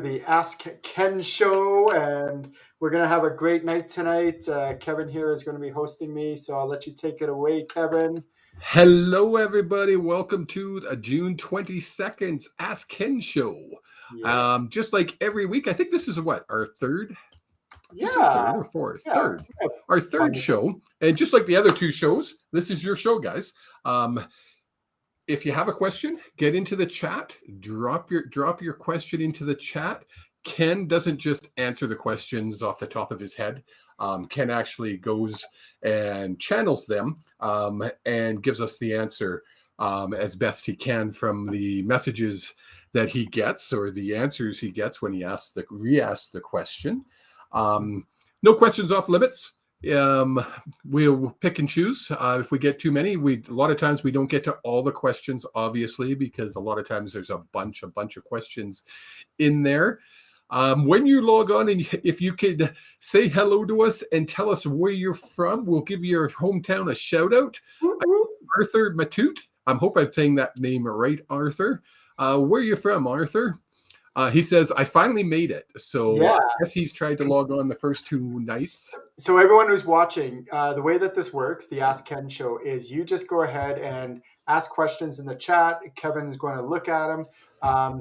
The Ask Ken show, and we're going to have a great night tonight. Kevin here is going to be hosting me, so I'll let you take it away, Kevin. Hello, everybody. Welcome to the June 22nd Ask Ken show. Yeah. Just like every week, I think this is our third? Is this our Yeah. third or fourth? Yeah. Third. We have Our fun third with it. show. And just like the other two shows, this is your show, guys. If you have a question, get into the chat. Drop your question into the chat. Ken doesn't just answer the questions off the top of his head. Ken actually goes and channels them and gives us the answer as best he can from the messages that he gets or the answers he gets when he re-asks the question. No questions off limits. We'll pick and choose. If we get too many, a lot of times we don't get to all the questions, obviously, because a lot of times there's a bunch of questions in there. When you log on, and if you could say hello to us and tell us where you're from, we'll give your hometown a shout out. Arthur Matute. I hope I'm saying that name right, Arthur. Where are you from, Arthur? He says, I finally made it. So Yeah. I guess he's tried to log on the first two nights. So everyone who's watching, the way that this works, the Ask Ken show, is you just go ahead and ask questions in the chat. Kevin's going to look at them.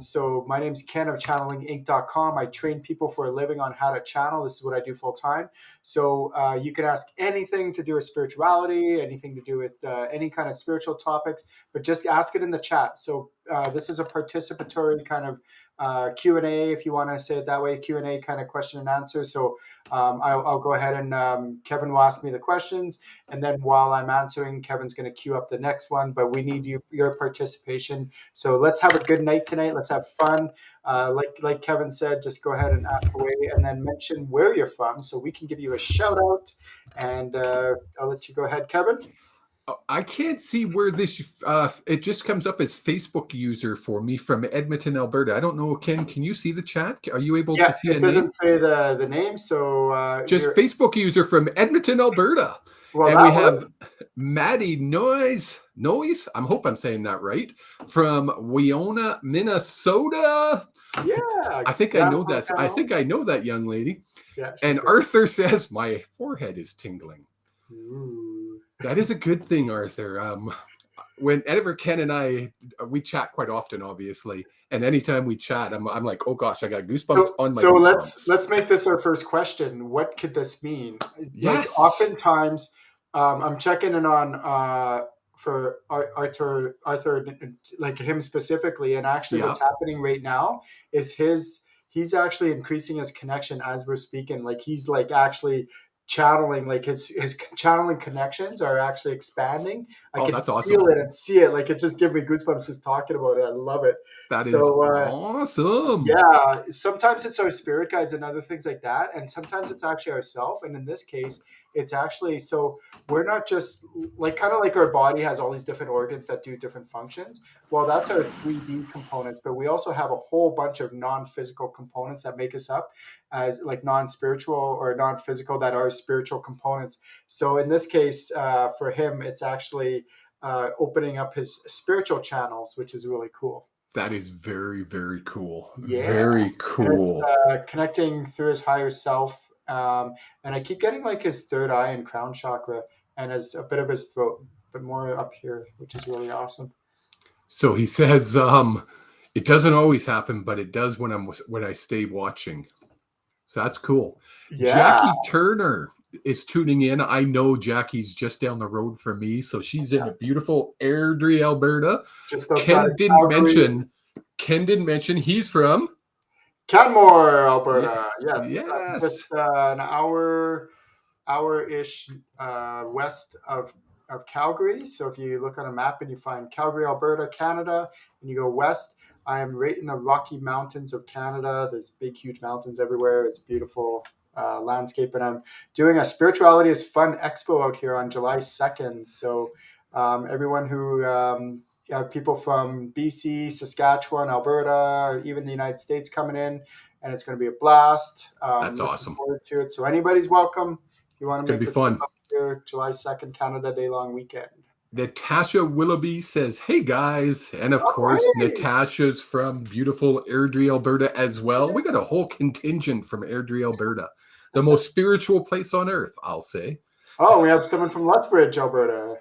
So my name's Ken of channelinginc.com. I train people for a living on how to channel. This is what I do full time. So you can ask anything to do with spirituality, anything to do with any kind of spiritual topics, but just ask it in the chat. So this is a participatory kind of Q&A, if you want to say it that way, Q&A kind of question and answer. So I'll go ahead and Kevin will ask me the questions. And then while I'm answering, Kevin's going to queue up the next one. But we need your participation. So let's have a good night tonight. Let's have fun. Like Kevin said, just go ahead and ask away and then mention where you're from so we can give you a shout out. And I'll let you go ahead, Kevin. I can't see where this, it just comes up as Facebook user for me from Edmonton, Alberta. I don't know, Ken, can you see the chat? Are you able to see a name? It doesn't say the name, so... just Facebook user from Edmonton, Alberta. Well, and we have Maddie Noise, I hope I'm saying that right, from Wiona, Minnesota. Yeah. I think I know that. I think I know that young lady. Yeah, and good. Arthur says, my forehead is tingling. Ooh. That is a good thing, Arthur. Whenever Ken and we chat quite often, obviously, and anytime we chat, I'm like, oh gosh, I got goosebumps on my. So let's make this our first question. What could this mean? Yes. Like oftentimes, I'm checking in on for Arthur, like him specifically, and actually, what's happening right now is he's actually increasing his connection as we're speaking. Like he's like actually channeling, like his channeling connections are actually expanding. I can that's awesome. feel it and see it. Like it just gives me goosebumps just talking about it. I love it. That is awesome. Yeah, sometimes it's our spirit guides and other things like that, and sometimes it's actually ourselves. And in this case, it's actually, so we're not just like kind of like our body has all these different organs that do different functions. Well, that's our 3D components, but we also have a whole bunch of non-physical components that make us up as like non-spiritual or non-physical that are spiritual components. So in this case, for him, it's actually opening up his spiritual channels, which is really cool. That is very, very cool. Yeah. Very cool. It's, connecting through his higher self. And I keep getting like his third eye and crown chakra and as a bit of his throat, but more up here, which is really awesome. So he says, it doesn't always happen, but it does when I stay watching. So that's cool. Yeah. Jackie Turner is tuning in. I know Jackie's just down the road from me, so she's in a beautiful Airdrie, Alberta. Just outside of Calgary. Ken didn't mention he's from Canmore, Alberta. Yes. Yes. Just an hour-ish west of Calgary. So if you look on a map and you find Calgary, Alberta, Canada, and you go west, I am right in the Rocky Mountains of Canada. There's big, huge mountains everywhere. It's beautiful landscape. And I'm doing a Spirituality is Fun Expo out here on July 2nd. So everyone who... people from BC, Saskatchewan, Alberta, even the United States coming in, and it's going to be a blast. That's awesome. Forward to it. So anybody's welcome. You want to make it be fun. Here, July 2nd, Canada Day long weekend. Natasha Willoughby says, "Hey guys," and of Oh, course, hey. Natasha's from beautiful Airdrie, Alberta, as well. We got a whole contingent from Airdrie, Alberta, the most spiritual place on earth, I'll say. Oh, we have someone from Lethbridge, Alberta.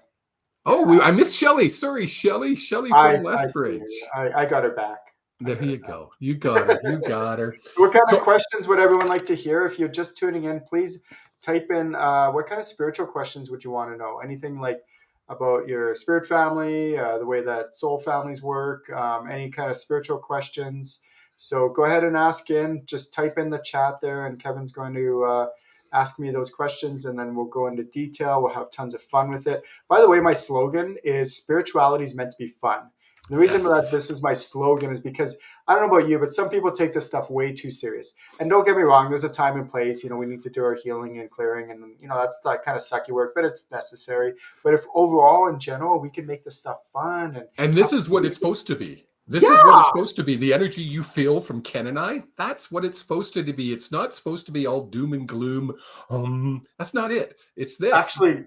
Oh, Yeah, I missed Shelley. Sorry, Shelley from I see her. Lethbridge. I got her back. I There got her you back. go. You got her. You got her. So what kind of So questions would everyone like to hear? If you're just tuning in, please type in what kind of spiritual questions would you want to know? Anything like about your spirit family, the way that soul families work, any kind of spiritual questions. So go ahead and ask in. Just type in the chat there, and Kevin's going to ask me those questions, and then we'll go into detail. We'll have tons of fun with it. By the way, my slogan is spirituality is meant to be fun. The reason that yes, this is my slogan is because I don't know about you, but some people take this stuff way too serious. And don't get me wrong, there's a time and place. We need to do our healing and clearing, and that's that kind of sucky work, but it's necessary. But if overall, in general, we can make this stuff fun and and have this is what really it's supposed to be. This is what it's yeah, supposed to be. The energy you feel from Ken and I, that's what it's supposed to be. It's not supposed to be all doom and gloom. That's not it. It's this. actually,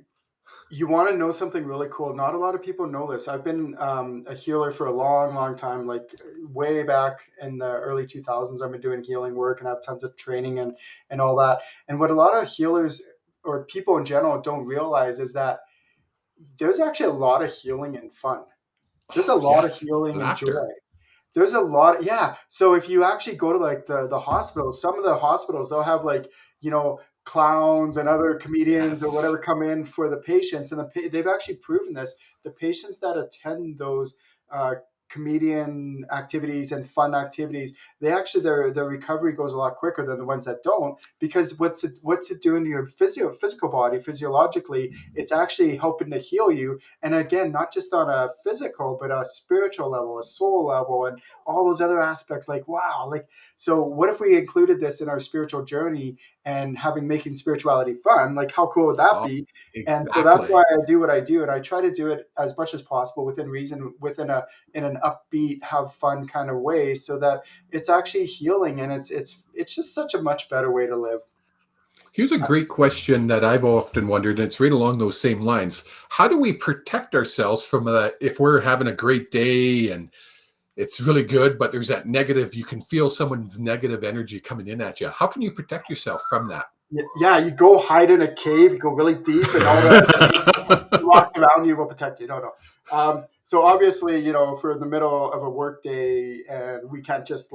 you want to know something really cool? Not a lot of people know this. I've been a healer for a long, long time, like way back in the early 2000s. I've been doing healing work and I have tons of training and all that. And what a lot of healers or people in general don't realize is that there's actually a lot of healing and fun. There's a Oh, lot of yes. healing and joy. Laughter. There's a lot, yeah. So if you actually go to like the hospitals, some of the hospitals they'll have like clowns and other comedians or Yes. whatever come in for the patients, and they've actually proven this. The patients that attend those uh, comedian activities and fun activities, they actually their recovery goes a lot quicker than the ones that don't, because what's it doing to your physical body physiologically? It's actually helping to heal you, and again, not just on a physical but a spiritual level, a soul level, and all those other aspects. Like wow, like so what if we included this in our spiritual journey and making spirituality fun? Like how cool would that Oh, be? And so that's why exactly. I do what I do, and I try to do it as much as possible within reason, in an upbeat, have fun kind of way, so that it's actually healing, and it's just such a much better way to live. Here's a great question that I've often wondered, and it's right along those same lines. How do we protect ourselves from if we're having a great day and it's really good, but there's that negative, you can feel someone's negative energy coming in at you. How can you protect yourself from that? Yeah, you go hide in a cave, you go really deep, and all the rocks around you will protect you. No, no. So obviously, if we're in the middle of a work day and we can't just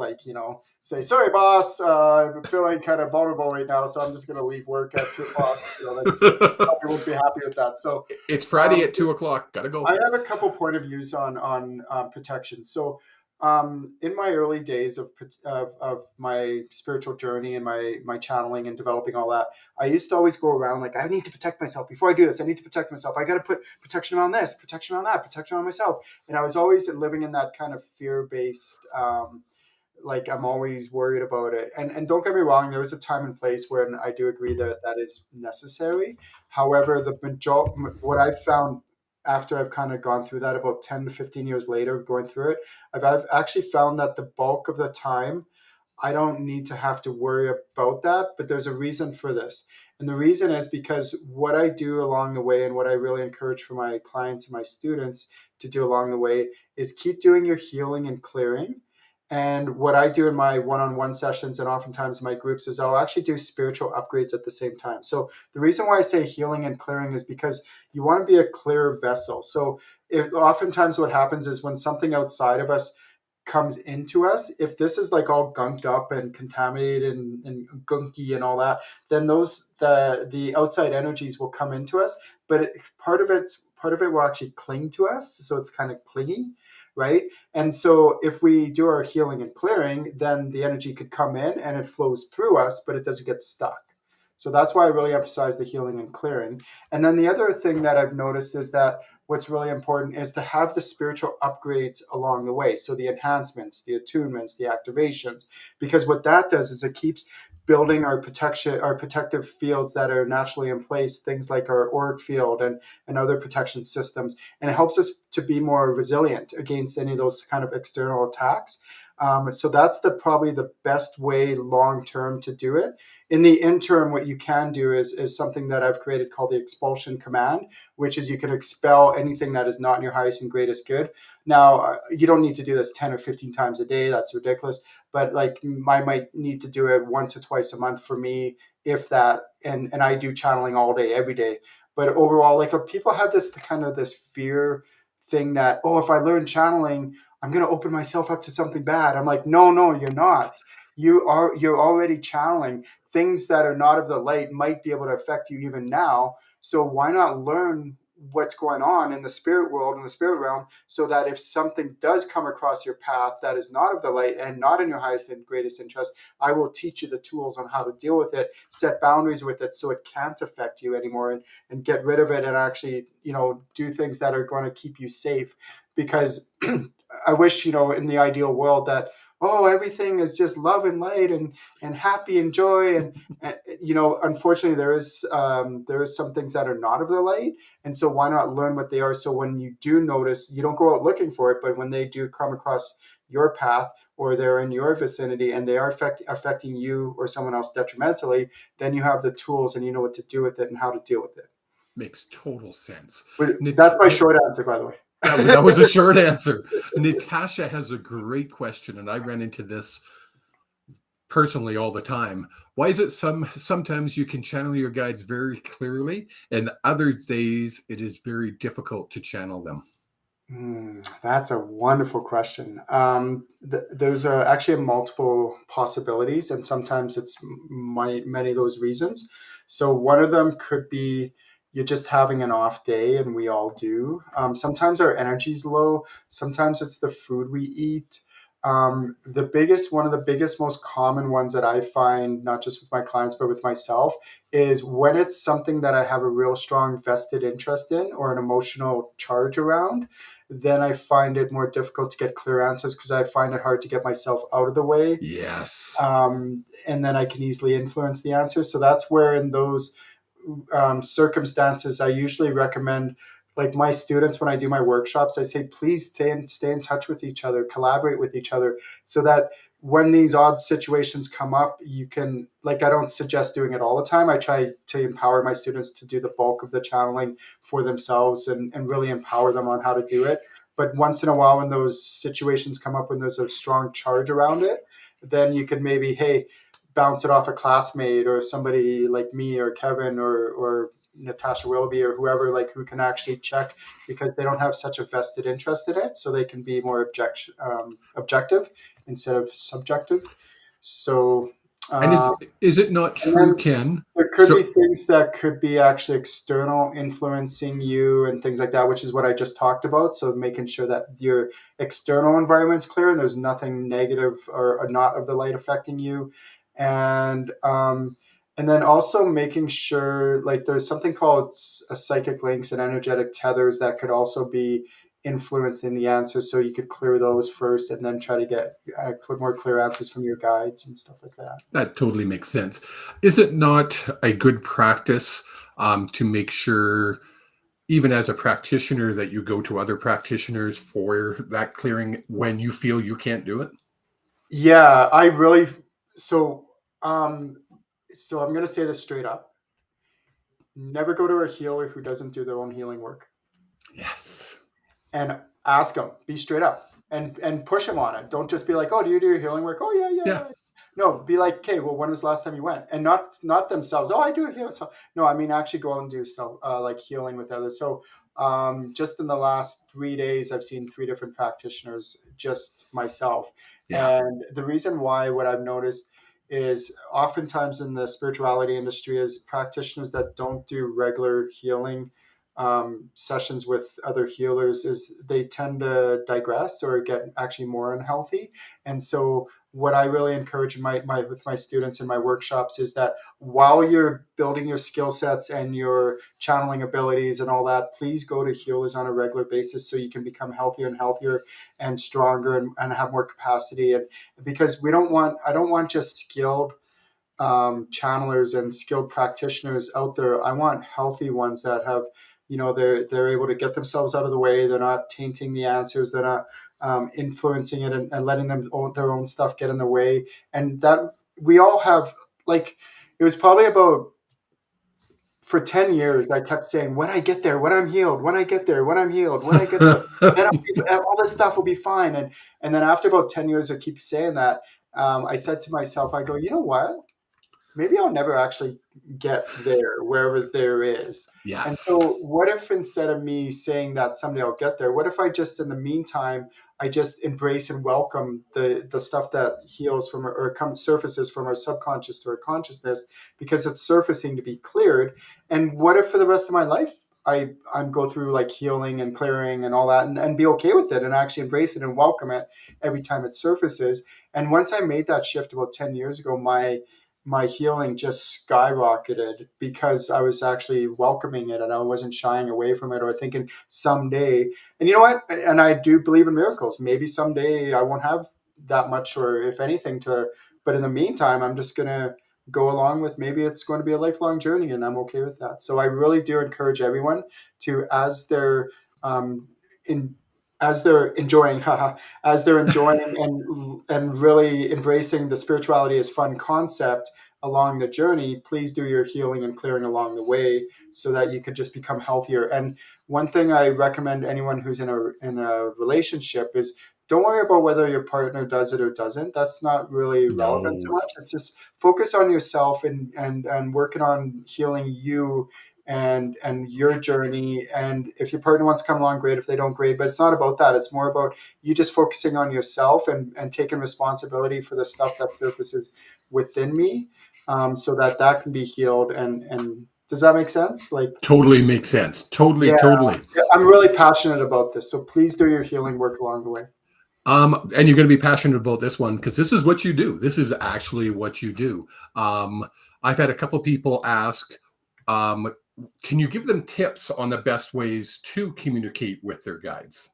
say, sorry, boss, I'm feeling kind of vulnerable right now, so I'm just going to leave work at 2 o'clock. Then probably won't be happy with that. So It's Friday um, at 2 o'clock. Gotta I go. have a couple point of views on protection. So, in my early days of my spiritual journey and my channeling and developing all that, I used to always go around like, I need to protect myself before I do this. I need to protect myself. I got to put protection around this, protection around that, protection around myself. And I was always living in that kind of fear based. Like I'm always worried about it. And don't get me wrong, there was a time and place when I do agree that that is necessary. However, what I've found after I've kind of gone through that about 10 to 15 years later, going through it, I've actually found that the bulk of the time I don't need to have to worry about that, but there's a reason for this. And the reason is because what I do along the way, and what I really encourage for my clients and my students to do along the way, is keep doing your healing and clearing. And what I do in my one on one sessions and oftentimes in my groups is I'll actually do spiritual upgrades at the same time. So the reason why I say healing and clearing is because you want to be a clear vessel. So oftentimes what happens is when something outside of us comes into us, if this is like all gunked up and contaminated and gunky and all that, then the outside energies will come into us, but part of it will actually cling to us, so it's kind of clingy, right? And so if we do our healing and clearing, then the energy could come in and it flows through us, but it doesn't get stuck. So that's why I really emphasize the healing and clearing. And then the other thing that I've noticed is that what's really important is to have the spiritual upgrades along the way. So the enhancements, the attunements, the activations, because what that does is it keeps building our protection, our protective fields that are naturally in place, things like our auric field and other protection systems. And it helps us to be more resilient against any of those kind of external attacks. So that's probably the best way long term to do it. In the interim, what you can do is something that I've created called the expulsion command, which is you can expel anything that is not in your highest and greatest good. Now, you don't need to do this 10 or 15 times a day. That's ridiculous. But like I might need to do it once or twice a month for me, if that. And I do channeling all day, every day. But overall, like people have this kind of this fear thing that, oh, if I learn channeling, I'm going to open myself up to something bad. I'm like, no, no, you're not. You're already channeling. Things that are not of the light might be able to affect you even now. So why not learn what's going on in the spirit world, in the spirit realm, so that if something does come across your path that is not of the light and not in your highest and greatest interest, I will teach you the tools on how to deal with it, set boundaries with it so it can't affect you anymore, and get rid of it, and actually, do things that are going to keep you safe. Because I wish, in the ideal world that, oh, everything is just love and light and happy and joy. And unfortunately, there is some things that are not of the light. And so why not learn what they are? So when you do notice, you don't go out looking for it, but when they do come across your path, or they're in your vicinity and they are affecting you or someone else detrimentally, then you have the tools and you know what to do with it and how to deal with it. Makes total sense. That's my short answer, by the way. That was a short answer. Natasha has a great question, and I ran into this personally all the time. Why is it sometimes you can channel your guides very clearly, and other days it is very difficult to channel them? That's a wonderful question. There's actually multiple possibilities, and sometimes it's many of those reasons. So one of them could be you're just having an off day, and we all do. Sometimes our energy's low. Sometimes it's the food we eat. One of the biggest, most common ones that I find, not just with my clients but with myself, is when it's something that I have a real strong vested interest in or an emotional charge around. Then I find it more difficult to get clear answers because I find it hard to get myself out of the way. Yes. And then I can easily influence the answer. So that's where, in those circumstances, I usually recommend, like my students, when I do my workshops, I say, please stay in touch with each other, collaborate with each other, so that when these odd situations come up, you can, like, I don't suggest doing it all the time. I try to empower my students to do the bulk of the channeling for themselves, and really empower them on how to do it. But once in a while, when those situations come up, when there's a strong charge around it, then you could maybe, hey, bounce it off a classmate or somebody like me or Kevin or Natasha Willoughby or whoever, like, who can actually check, because they don't have such a vested interest in it, so they can be more objective instead of subjective. So, And uh, is it not and true, then Ken? there could be So things that could be actually external influencing you and things like that, which is what I just talked about. So making sure that your external environment's clear and there's nothing negative or not of the light affecting you. And and then also making sure, like, there's something called psychic links and energetic tethers that could also be influencing the answers. So you could clear those first and then try to get more clear answers from your guides and stuff like that. that totally makes sense. Is it not a good practice to make sure, even as a practitioner, that you go to other practitioners for that clearing when you feel you can't do it? Yeah, I really, so um so I'm gonna say this straight up. Never go to a healer who doesn't do their own healing work. Yes. And ask them, be straight up, and push them on it. Don't just be like, oh, do you do your healing work? Oh, yeah, yeah, Yeah. yeah. No, be like, okay, well, when was the last time you went? And not themselves, oh, I do a healing stuff. No, I mean, actually go out and do self, like, healing with others. So just in the last 3 days, I've seen three different practitioners, just myself. Yeah. And the reason why, what I've noticed is, oftentimes in the spirituality industry, is practitioners that don't do regular healing sessions with other healers, is they tend to digress or get actually more unhealthy. And so what I really encourage with my students in my workshops is that while you're building your skill sets and your channeling abilities and all that, please go to healers on a regular basis so you can become healthier and healthier and stronger, and have more capacity. And because I don't want just skilled channelers and skilled practitioners out there. I want healthy ones that have, they're able to get themselves out of the way. They're not tainting the answers. They're not influencing it, and letting them their own stuff get in the way. And that we all have, like, it was probably about, for 10 years, I kept saying, when I get there, when I'm healed, when I get there, when I'm healed, when I get there, then all this stuff will be fine. And then after about 10 years of keep saying that, I said to myself, I go, you know what? Maybe I'll never actually get there, wherever there is. And Yes. so, what if instead of me saying that someday I'll get there, what if I just, in the meantime, I just embrace and welcome the stuff that heals from, or comes surfaces from our subconscious to our consciousness, because it's surfacing to be cleared. And what if for the rest of my life I'm go through like healing and clearing and all that, and be okay with it and actually embrace it and welcome it every time it surfaces. And once I made that shift about 10 years ago, my healing just skyrocketed, because I was actually welcoming it and I wasn't shying away from it or thinking someday. And you know what? And I do believe in miracles. Maybe someday I won't have that much, or if anything, to. But in the meantime, I'm just gonna go along with, maybe it's going to be a lifelong journey, and I'm okay with that. So I really do encourage everyone to, um, in as they're enjoying, as they're enjoying and really embracing the spirituality as fun concept along the journey, please do your healing and clearing along the way, so that you could just become healthier. And one thing I recommend anyone who's in a relationship is, don't worry about whether your partner does it or doesn't. That's not really relevant so No. much. It's just focus on yourself, and working on healing you and your journey. And if your partner wants to come along, great. If they don't, great. But it's not about that. It's more about you just focusing on yourself, and taking responsibility for the stuff that surfaces within me, so that that can be healed. And does that make sense? Like, Totally makes sense. Totally, yeah, totally. yeah, I'm really passionate about this. So please do your healing work along the way. And you're going to be passionate about this one because this is what you do. This is actually what you do. I've had a couple people ask, um, can you give them tips on the best ways to communicate with their guides?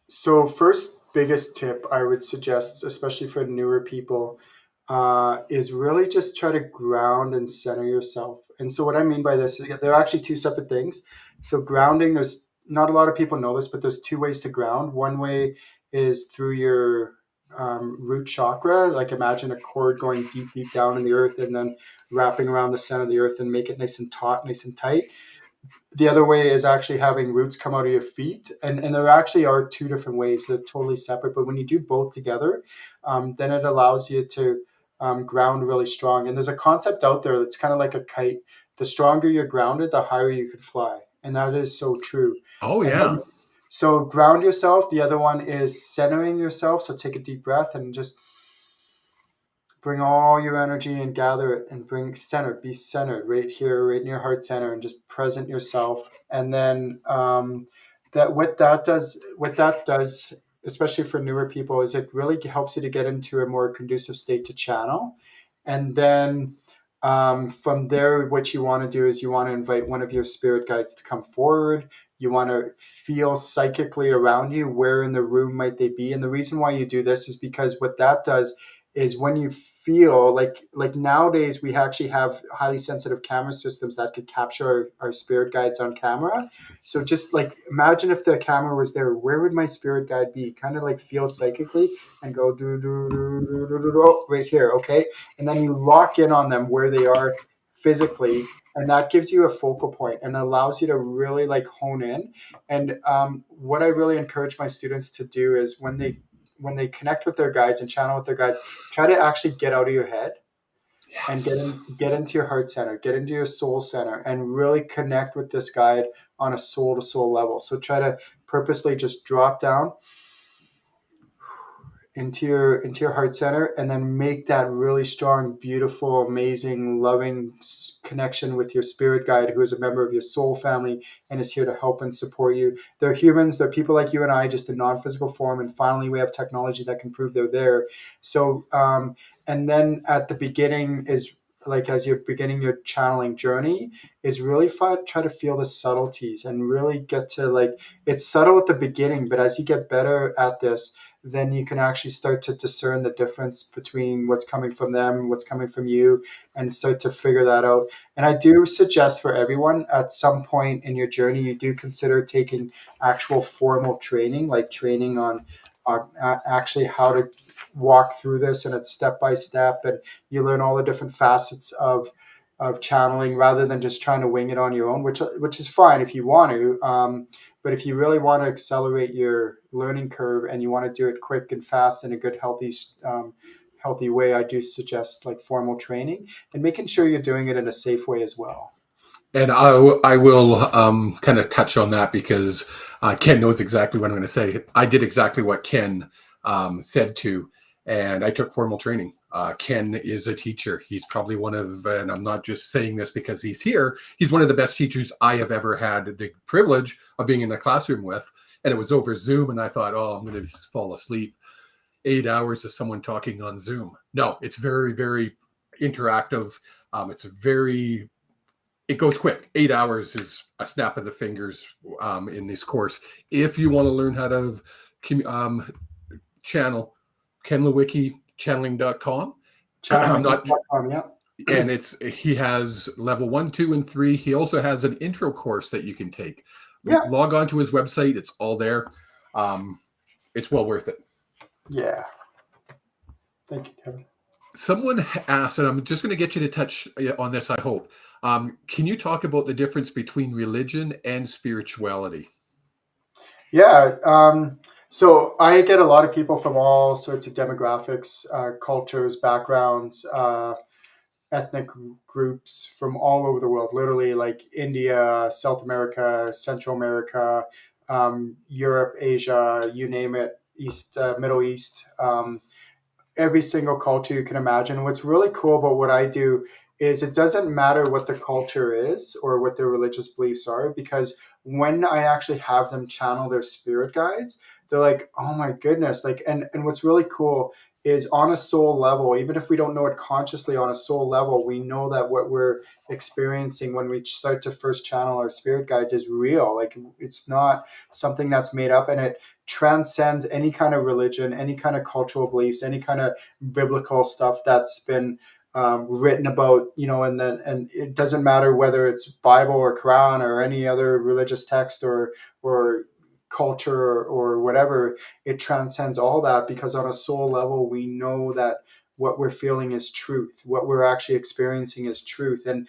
So, first, biggest tip I would suggest, especially for newer people, is really just try to ground and center yourself. And so, what I mean by this is, they're actually two separate things. So, grounding, there's not a lot of people know this, but there's two ways to ground. One way is through your root chakra. Like, imagine a cord going deep, deep down in the earth, and then wrapping around the center of the earth and make it nice and taut, nice and tight. The other way is actually having roots come out of your feet, and there actually are two different ways. They're totally separate, but when you do both together, then it allows you to ground really strong. And there's a concept out there that's kind of like a kite. The stronger you're grounded, the higher you could fly, and that is so true. Oh, And yeah. then, so ground yourself. The other one is centering yourself. So take a deep breath and just bring all your energy and gather it, and be centered right here, right in your heart center, and just present yourself. And then that what that does, especially for newer people, is it really helps you to get into a more conducive state to channel. And then from there, what you want to do is you want to invite one of your spirit guides to come forward. You want to feel psychically around you, where in the room might they be. And the reason why you do this is because what that does is, when you feel like nowadays we actually have highly sensitive camera systems that could capture our spirit guides on camera. So just like imagine if the camera was there, where would my spirit guide be? Kind of like feel psychically and go do do do do do do, oh, right here, okay. And then you lock in on them where they are physically, and that gives you a focal point and allows you to really like hone in. And what I really encourage my students to do is, when they connect with their guides and channel with their guides, try to actually get out of your head and Yes. get into your heart center, get into your soul center, and really connect with this guide on a soul to soul level. So try to purposely just drop down into your heart center, and then make that really strong, beautiful, amazing, loving connection with your spirit guide, who is a member of your soul family and is here to help and support you. They're humans, they're people like you and I, just in non-physical form, and finally we have technology that can prove they're there. So and then at the beginning is, like, as you're beginning your channeling journey, is really try to feel the subtleties and really get to, like, it's subtle at the beginning, but as you get better at this, then you can actually start to discern the difference between what's coming from them, what's coming from you, and start to figure that out. And I do suggest for everyone at some point in your journey, you do consider taking actual formal training, like training on actually how to walk through this, and it's step by step, and you learn all the different facets of channeling rather than just trying to wing it on your own, which is fine if you want to. But if you really want to accelerate your learning curve and you want to do it quick and fast in a good, healthy way, I do suggest like formal training and making sure you're doing it in a safe way as well. And I will kind of touch on that because Ken knows exactly what I'm going to say. I did exactly what Ken said to, and I took formal training. Ken is a teacher. He's probably one of, and I'm not just saying this because he's here, he's one of the best teachers I have ever had the privilege of being in a classroom with. And it was over Zoom, and I thought, oh, I'm going to fall asleep. 8 hours of someone talking on Zoom. No, it's very, very interactive. It's very it goes quick. 8 hours is a snap of the fingers in this course. If you want to learn how to channel, Ken Lewicki, channeling.com. I'm not, Yeah. and he has level 1, 2, and 3. He also has an intro course that you can take. Yeah. Log on to his website. It's all there. It's well worth it. Yeah. Thank you, Kevin. Someone asked, and I'm just going to get you to touch on this, I hope. Can you talk about the difference between religion and spirituality? Yeah. So I get a lot of people from all sorts of demographics, cultures, backgrounds, ethnic groups from all over the world, literally like India, South America, Central America, Europe, Asia, you name it, Middle East. Every single culture you can imagine. What's really cool about what I do is it doesn't matter what the culture is or what their religious beliefs are, because when I actually have them channel their spirit guides, they're like, oh my goodness. Like, and what's really cool is on a soul level, even if we don't know it consciously, on a soul level, we know that what we're experiencing when we start to first channel our spirit guides is real. Like, it's not something that's made up, and it transcends any kind of religion, any kind of cultural beliefs, any kind of biblical stuff that's been written about, and it doesn't matter whether it's Bible or Quran or any other religious text or culture or whatever. It transcends all that, because on a soul level, we know that what we're feeling is truth. What we're actually experiencing is truth, and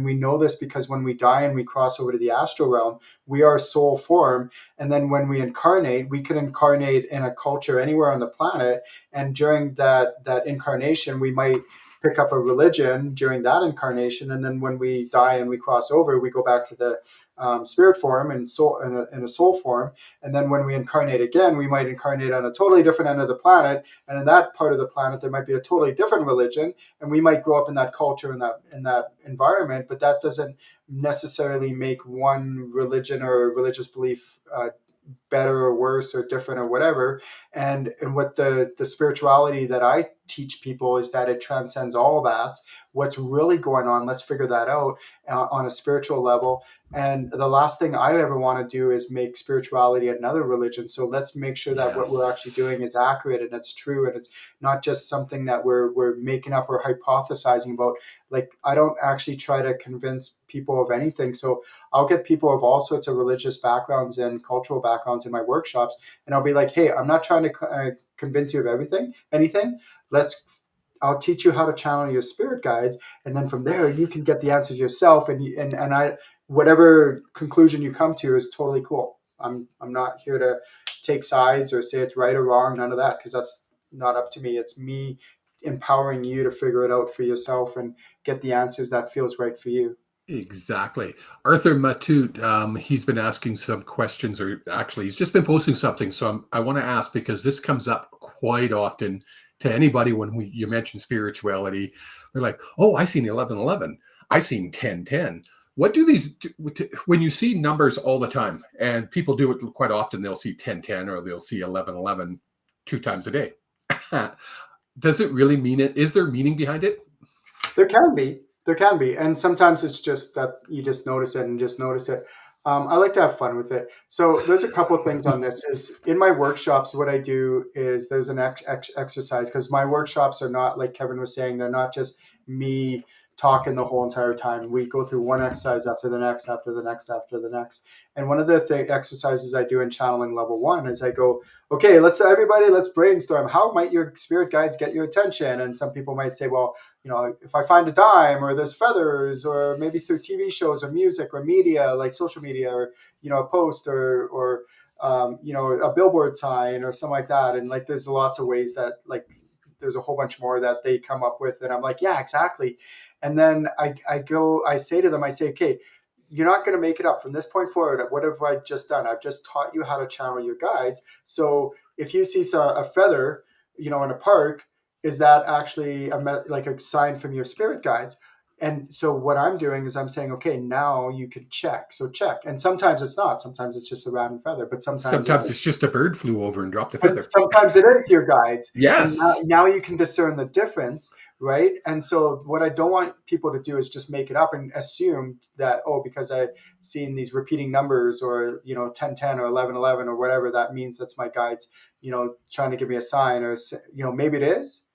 we know this because when we die and we cross over to the astral realm, we are soul form. And then when we incarnate, we can incarnate in a culture anywhere on the planet. And during that incarnation, we might pick up a religion during that incarnation. And then when we die and we cross over, we go back to the spirit form and soul in a soul form. And then when we incarnate again, we might incarnate on a totally different end of the planet. And in that part of the planet, there might be a totally different religion, and we might grow up in that culture, in that environment. But that doesn't necessarily make one religion or religious belief better or worse or different or whatever. And what the spirituality that I teach people is that it transcends all that. What's really going on, let's figure that out on a spiritual level. And the last thing I ever want to do is make spirituality another religion. So let's make sure that what we're actually doing is accurate and it's true, and it's not just something that we're making up or hypothesizing about. Like, I don't actually try to convince people of anything. So I'll get people of all sorts of religious backgrounds and cultural backgrounds in my workshops, and I'll be like, hey, I'm not trying to convince you of anything. I'll teach you how to channel your spirit guides, and then from there you can get the answers yourself. And I, whatever conclusion you come to is totally cool. I'm not here to take sides or say it's right or wrong, none of that, because that's not up to me. It's me empowering you to figure it out for yourself and get the answers that feels right for you. Exactly. Arthur Matute, he's been asking some questions, or actually, he's just been posting something. So I want to ask, because this comes up quite often to anybody when you mention spirituality. They're like, oh, I seen 1111. I seen 1010. What do these, when you see numbers all the time, and people do it quite often, they'll see 1010 or they'll see 1111 2 times a day. Does it really mean it? Is there meaning behind it? There can be, and sometimes it's just that you just notice it and just notice it. I like to have fun with it. So there's a couple things on this. Is in my workshops, what I do is there's an exercise, because my workshops are not, like Kevin was saying, they're not just me talking the whole entire time. We go through one exercise after the next, after the next, after the next. And one of the exercises I do in channeling level one is I go, okay, let's brainstorm. How might your spirit guides get your attention? And some people might say, well, if I find a dime, or there's feathers, or maybe through TV shows or music or media, like social media, or, a post, or a billboard sign or something like that. And like, there's lots of ways that, like, there's a whole bunch more that they come up with. And I'm like, yeah, exactly. And then I say to them, I say, okay, you're not going to make it up from this point forward. What have I just done? I've just taught you how to channel your guides. So if you see a feather, in a park, is that actually like a sign from your spirit guides? And so what I'm doing is I'm saying, okay, now you can check. So check. And sometimes it's not. Sometimes it's just a random feather. But sometimes Sometimes it's just a bird flew over and dropped a but feather. sometimes it is your guides. And Yes. now you can discern the difference, right? And so what I don't want people to do is just make it up and assume that, oh, because I've seen these repeating numbers, or 1010 or 1111 or whatever, that means that's my guides, trying to give me a sign, or maybe it is,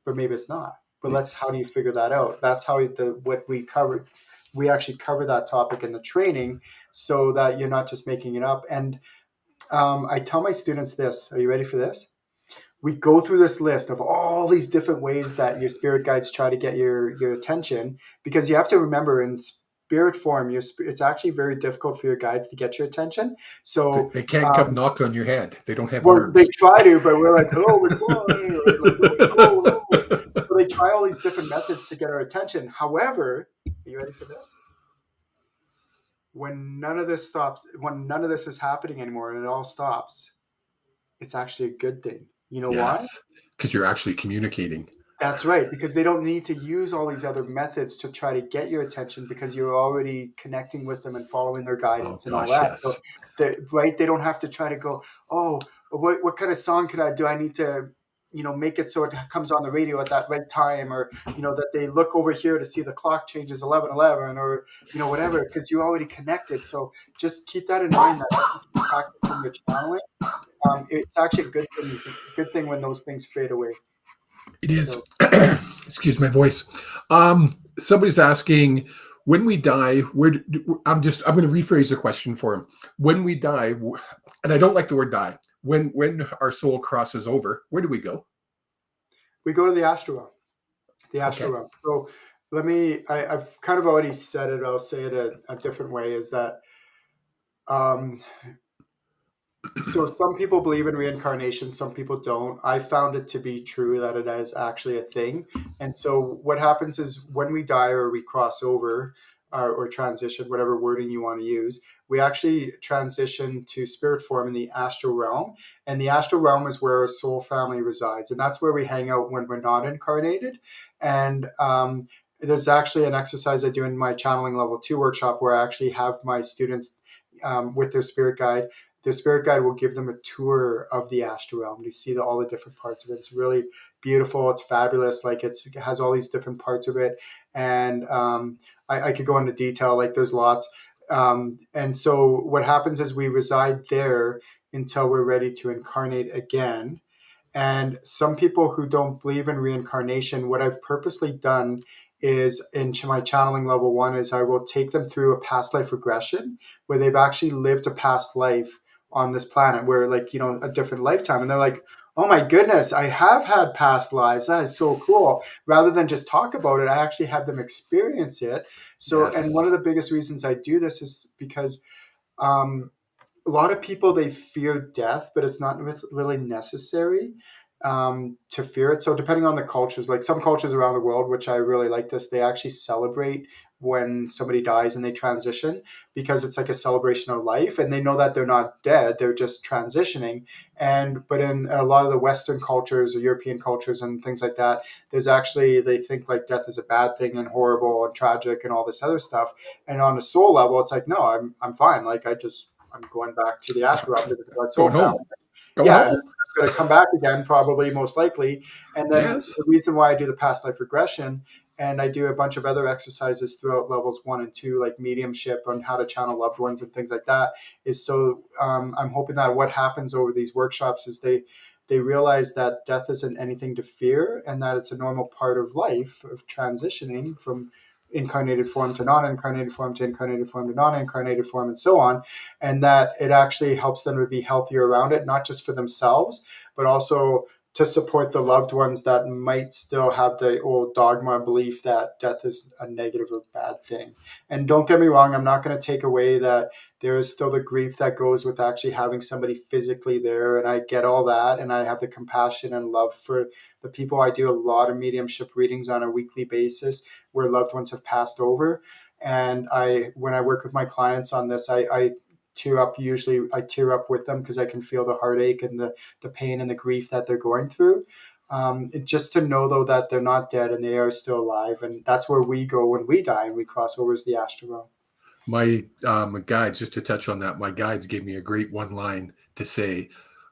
but maybe it's not. But how do Yes. you figure that out? That's how what we covered. We actually cover that topic in the training, so that you're not just making it up. And I tell my students this. Are you ready for this? We go through this list of all these different ways that your spirit guides try to get your attention, because you have to remember, in spirit form, it's actually very difficult for your guides to get your attention. So They can't come knock on your head. They don't have well, they arms. try to, but we're like, hello, we're flying, or like, oh, hello. So they try all these different methods to get our attention. However, are you ready for this? When none of this stops, when none of this is happening anymore, and it all stops, it's actually a good thing. You know why? Yes. Because you're actually communicating. That's right, because they don't need to use all these other methods to try to get your attention, because you're already connecting with them and following their Oh guidance and all gosh, that. So, yes. right, they don't have to try to go, oh, what kind of song could I do? I need to, make it so it comes on the radio at that right time, or that they look over here to see the clock changes 11:11, or whatever, because you're already connected. So just keep that in mind, that as you keep practicing your channeling, it's actually a good thing when those things fade away. It So. is. Excuse my voice. Somebody's asking, when we die, I'm going to rephrase the question for him. When we die, and I don't like the word die. When our soul crosses over, where do we go? We go to the astral realm. The astral Okay. realm. So I've kind of already said it. I'll say it a different way. Is that um, so some people believe in reincarnation, some people don't. I found it to be true that it is actually a thing. And so what happens is, when we die or we cross over, or transition, whatever wording you want to use, we actually transition to spirit form in the astral realm. And the astral realm is where our soul family resides. And that's where we hang out when we're not incarnated. And there's actually an exercise I do in my channeling level 2 workshop, where I actually have my students, with their spirit guide. The spirit guide will give them a tour of the astral realm to see all the different parts of it. It's really beautiful. It's fabulous. Like, it has all these different parts of it. And I could go into detail, like, there's lots. And so what happens is, we reside there until we're ready to incarnate again. And some people who don't believe in reincarnation, what I've purposely done is, in my channeling level 1, is I will take them through a past life regression, where they've actually lived a past life on this planet, where, like, a different lifetime. And they're like, oh my goodness, I have had past lives. That is so cool. Rather than just talk about it, I actually have them experience it. So, and one Yes. of the biggest reasons I do this is because, um, a lot of people, they fear death, but it's not really necessary to fear it. So depending on the cultures, like some cultures around the world, which I really like this, they actually celebrate when somebody dies and they transition, because it's like a celebration of life, and they know that they're not dead, they're just transitioning. And but in a lot of the Western cultures or European cultures and things like that, there's actually, they think like death is a bad thing and horrible and tragic and all this other stuff. And on a soul level, it's like, no, I'm fine. Like, I'm going back to the astral realm because my soul Going family. home. Going Yeah, and home. I'm going to come back again, probably, most likely. And then Yes. the reason why I do the past life regression, And I do a bunch of other exercises throughout levels 1 and 2, like mediumship on how to channel loved ones and things like that. Is so I'm hoping that what happens over these workshops is they realize that death isn't anything to fear, and that it's a normal part of life, of transitioning from incarnated form to non-incarnated form to incarnated form to non-incarnated form, and so on. And that it actually helps them to be healthier around it, not just for themselves, but also to support the loved ones that might still have the old dogma belief that death is a negative or bad thing. And don't get me wrong, I'm not going to take away that there is still the grief that goes with actually having somebody physically there. And I get all that. And I have the compassion and love for the people. I do a lot of mediumship readings on a weekly basis where loved ones have passed over. And when I work with my clients on this, I tear up. Usually I tear up with them because I can feel the heartache and the pain and the grief that they're going through. Just to know, though, that they're not dead and they are still alive. And that's where we go when we die and we cross over as the astral realm. My guides, just to touch on that, my guides gave me a great one line to say,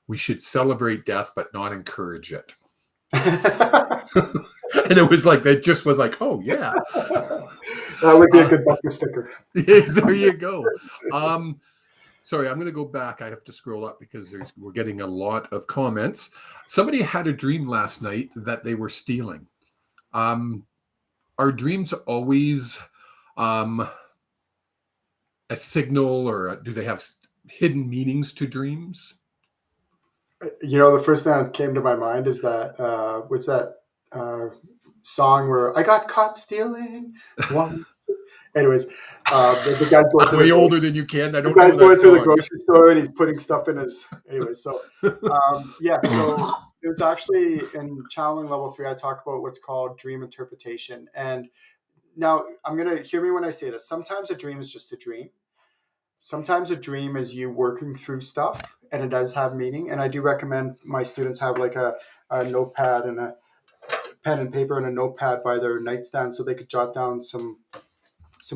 we should celebrate death, but not encourage it. And it was like, that just was like, oh, yeah. That would be a good bumper sticker. Yes, there you go. Sorry, I'm going to go back. I have to scroll up because we're getting a lot of comments. Somebody had a dream last night that they were stealing. Are dreams always a signal, or do they have hidden meanings to dreams? The first thing that came to my mind is that what's that song where I got caught stealing once. Anyways, the guy's going I'm way older than you, Ken. I don't the guy's know that going through the song. grocery store and he's putting stuff in his. Anyway, so yeah, so it was actually in channeling level 3. I talk about what's called dream interpretation. And now I'm gonna hear me when I say this. Sometimes a dream is just a dream. Sometimes a dream is you working through stuff, and it does have meaning. And I do recommend my students have like a notepad and a pen and paper and a notepad by their nightstand so they could jot down some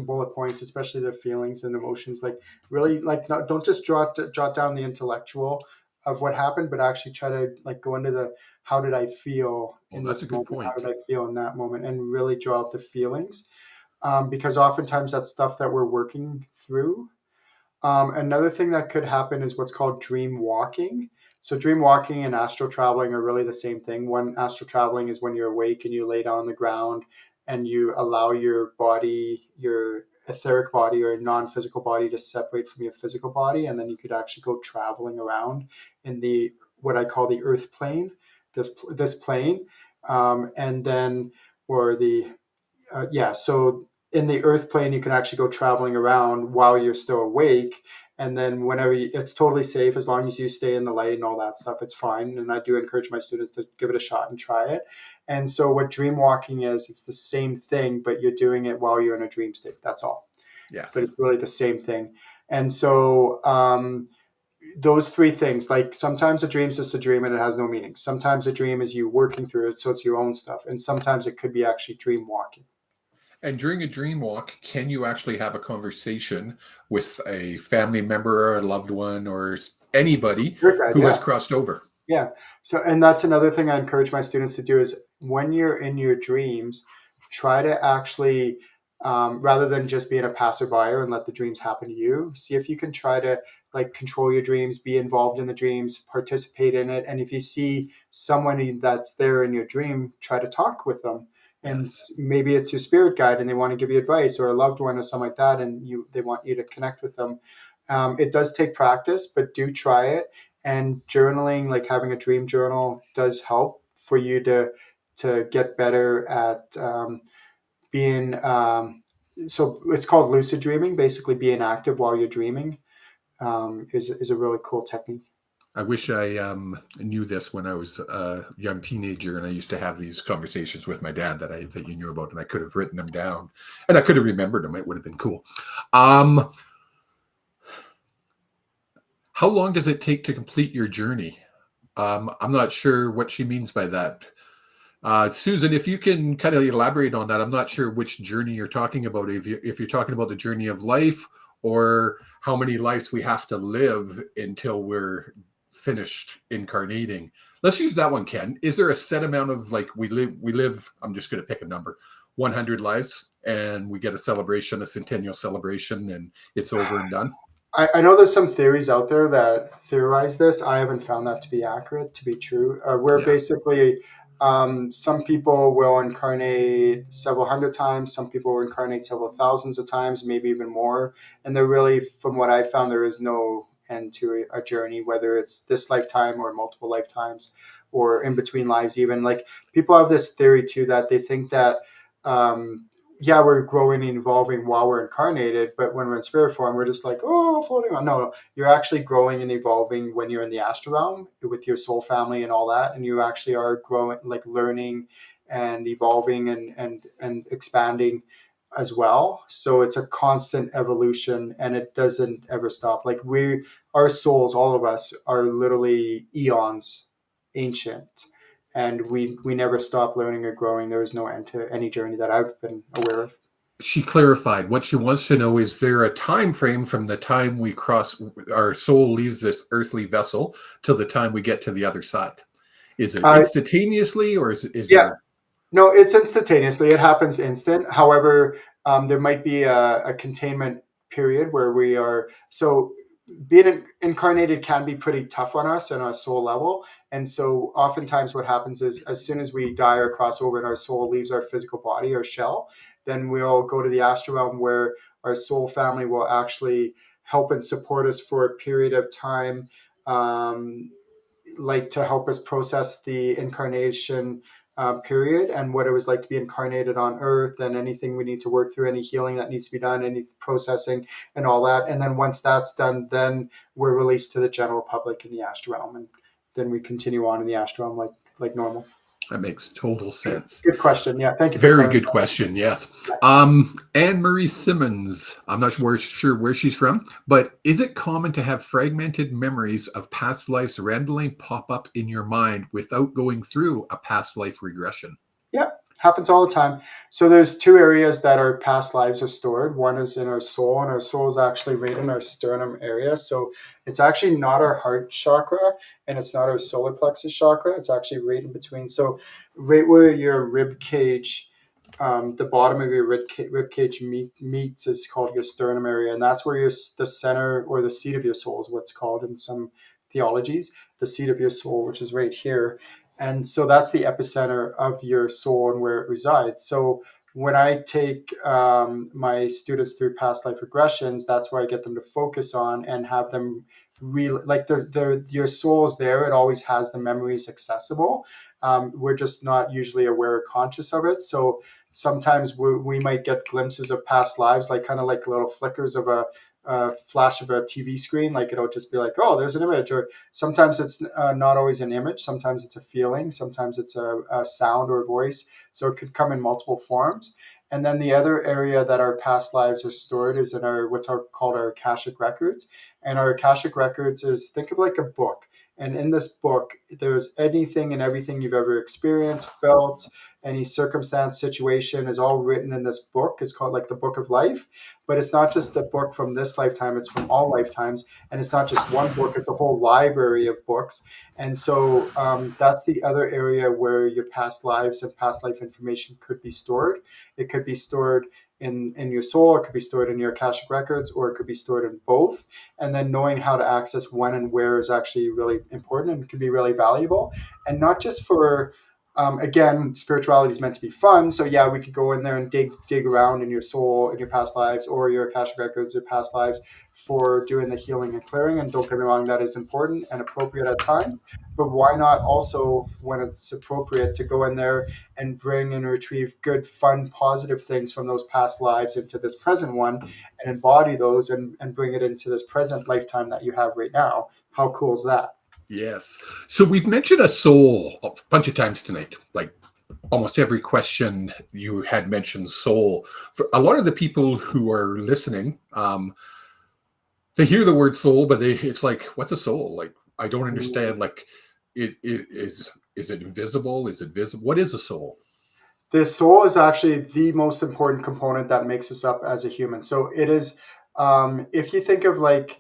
bullet points, especially their feelings and emotions. Like really, like don't just jot down the intellectual of what happened, but actually try to like go into the how did I feel in That's a this good moment? How point. did I feel in that moment? And really draw out the feelings, because oftentimes that's stuff that we're working through. Another thing that could happen is what's called dream walking. So dream walking and astral traveling are really the same thing. One, astral traveling is when you're awake and you lay down on the ground and you allow your body, your etheric body or non-physical body, to separate from your physical body, and then you could actually go traveling around in the what I call the earth plane, this plane, and then or the so in the earth plane, you can actually go traveling around while you're still awake. And then whenever it's totally safe, as long as you stay in the light and all that stuff, it's fine. And I do encourage my students to give it a shot and try it. And so what dream walking is, it's the same thing, but you're doing it while you're in a dream state. That's all. But Yes. it's really the same thing. And so those three things, like sometimes a dream is just a dream and it has no meaning. Sometimes a dream is you working through it, so it's your own stuff. And sometimes it could be actually dream walking. And during a dream walk, can you actually have a conversation with a family member or a loved one or anybody who has Yeah. crossed over? Yeah. So, and that's another thing I encourage my students to do is when you're in your dreams, try to actually, rather than just being a passerby and let the dreams happen to you, see if you can try to like control your dreams, be involved in the dreams, participate in it. And if you see someone that's there in your dream, try to talk with them. And Yes. maybe it's your spirit guide and they want to give you advice, or a loved one or something like that, and they want you to connect with them. It does take practice, but do try it. And journaling, like having a dream journal, does help for you to get better at being so it's called lucid dreaming. Basically being active while you're dreaming is a really cool technique. I wish I knew this when I was a young teenager, and I used to have these conversations with my dad that you knew about, and I could have written them down, and I could have remembered them. It would have been cool. How long does it take to complete your journey? I'm not sure what she means by that. Susan, if you can kind of elaborate on that, I'm not sure which journey you're talking about. If you're talking about the journey of life, or how many lives we have to live until we're finished incarnating. Let's use that one, Ken. Is there a set amount of like we live? I'm just going to pick a number, 100 lives, and we get a celebration, a centennial celebration, and it's over and done. I know there's some theories out there that theorize this. I haven't found that to be accurate, to be true. Where Yeah. basically some people will incarnate several hundred times, some people will incarnate several thousands of times, maybe even more. And there really, from what I found, there is no end to a journey, whether it's this lifetime or multiple lifetimes or in between lives, even. Like people have this theory too that they think that. Yeah, we're growing and evolving while we're incarnated, but when we're in spirit form, we're just like, oh, floating on. No, you're actually growing and evolving when you're in the astral realm with your soul family and all that, and you actually are growing, like learning and evolving and expanding as well. So it's a constant evolution, and it doesn't ever stop. Like our souls, all of us, are literally eons ancient, and we never stop learning or growing. There is no end to any journey that I've been aware of. She clarified what she wants to know: is there a time frame from the time we cross, our soul leaves this earthly vessel till the time we get to the other side? Is it Uh, instantaneously, or is yeah, there? no, it's instantaneously. It happens instant. However, there might be a containment period where we are so being incarnated can be pretty tough on us and our soul level. And so, oftentimes, what happens is as soon as we die or cross over and our soul leaves our physical body or shell, then we'll go to the astral realm where our soul family will actually help and support us for a period of time. Like to help us process the incarnation period and what it was like to be incarnated on earth and anything we need to work through, any healing that needs to be done, any processing and all that. And then once that's done, then we're released to the general public in the astral realm. And then we continue on in the astral realm like normal. That makes total Good, sense. good question. Yeah. Thank you for Very clarifying. good question. Yes. Yeah. Anne Marie Simmons. I'm not sure where she's from, but is it common to have fragmented memories of past lives randomly pop up in your mind without going through a past life regression? Yeah, happens all the time. So there's two areas that our past lives are stored. One is in our soul, and our soul is actually right in our sternum area. So it's actually not our heart chakra, and it's not our solar plexus chakra. It's actually right in between. So right where your rib cage, the bottom of your rib cage meets is called your sternum area, and that's where the center or the seat of your soul is what's called in some theologies, the seat of your soul, which is right here. And so that's the epicenter of your soul and where it resides. So when I take my students through past life regressions, that's where I get them to focus on and have them real like your soul is there. It always has the memories accessible. We're just not usually aware or conscious of it. So sometimes we might get glimpses of past lives, like kind of like little flickers of a flash of a TV screen. Like it'll just be like, oh, there's an image. Or sometimes it's not always an image. Sometimes it's a feeling. Sometimes it's a sound or a voice. So it could come in multiple forms. And then the other area that our past lives are stored is in our called our Akashic records. And our Akashic records is, think of like a book. And in this book, there's anything and everything you've ever experienced, felt, any circumstance, situation is all written in this book. It's called like the Book of Life, but it's not just the book from this lifetime, it's from all lifetimes. And it's not just one book, it's a whole library of books. And so that's the other area where your past lives and past life information could be stored. It could be stored in your soul, it could be stored in your Akashic records, or it could be stored in both. And then knowing how to access when and where is actually really important and can be really valuable. And not just for again, spirituality is meant to be fun. So yeah, we could go in there and dig around in your soul, in your past lives, or your Akashic records, your past lives for doing the healing and clearing. And don't get me wrong, that is important and appropriate at times. But why not also, when it's appropriate, to go in there and bring and retrieve good, fun, positive things from those past lives into this present one and embody those and bring it into this present lifetime that you have right now? How cool is that? Yes. So we've mentioned a soul a bunch of times tonight. Like almost every question you had mentioned soul. For a lot of the people who are listening, they hear the word soul, but it's like, what's a soul? Like, I don't understand. Like, it is it invisible? Is it visible? What is a soul? The soul is actually the most important component that makes us up as a human. So it is, if you think of like,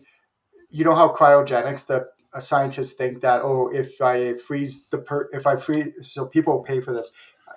you know how cryogenics, that scientists think that, oh, if I freeze if I freeze, so people pay for this.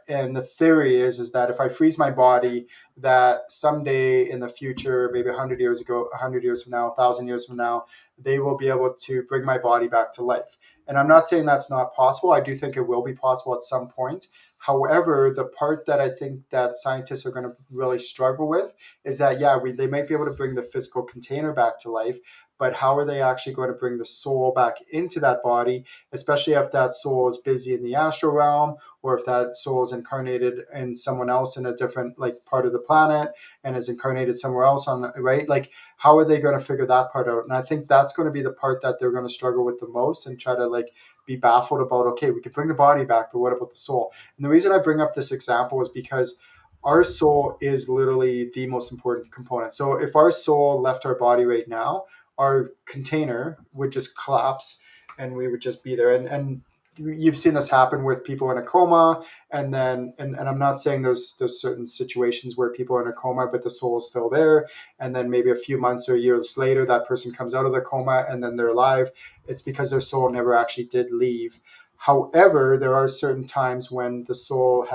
and the theory is that if I freeze my body, that someday in the future, maybe 100 years ago, 100 years from now, 1,000 years from now, they will be able to bring my body back to life. And I'm not saying that's not possible. I do think it will be possible at some point. However, the part that I think that scientists are going to really struggle with is that, yeah, they might be able to bring the physical container back to life, but how are they actually going to bring the soul back into that body, especially if that soul is busy in the astral realm, or if that soul is incarnated in someone else in a different like part of the planet and is incarnated somewhere else on, right? Like, how are they going to figure that part out? And I think that's going to be the part that they're going to struggle with the most and try to like be baffled about. Okay, we can bring the body back, but what about the soul? And the reason I bring up this example is because our soul is literally the most important component. So if our soul left our body right now, our container would just collapse and we would just be there. And you've seen this happen with people in a coma. And then, and I'm not saying there's certain situations where people are in a coma, but the soul is still there. And then maybe a few months or years later, that person comes out of the coma and then they're alive. It's because their soul never actually did leave. However, there are certain times when the soul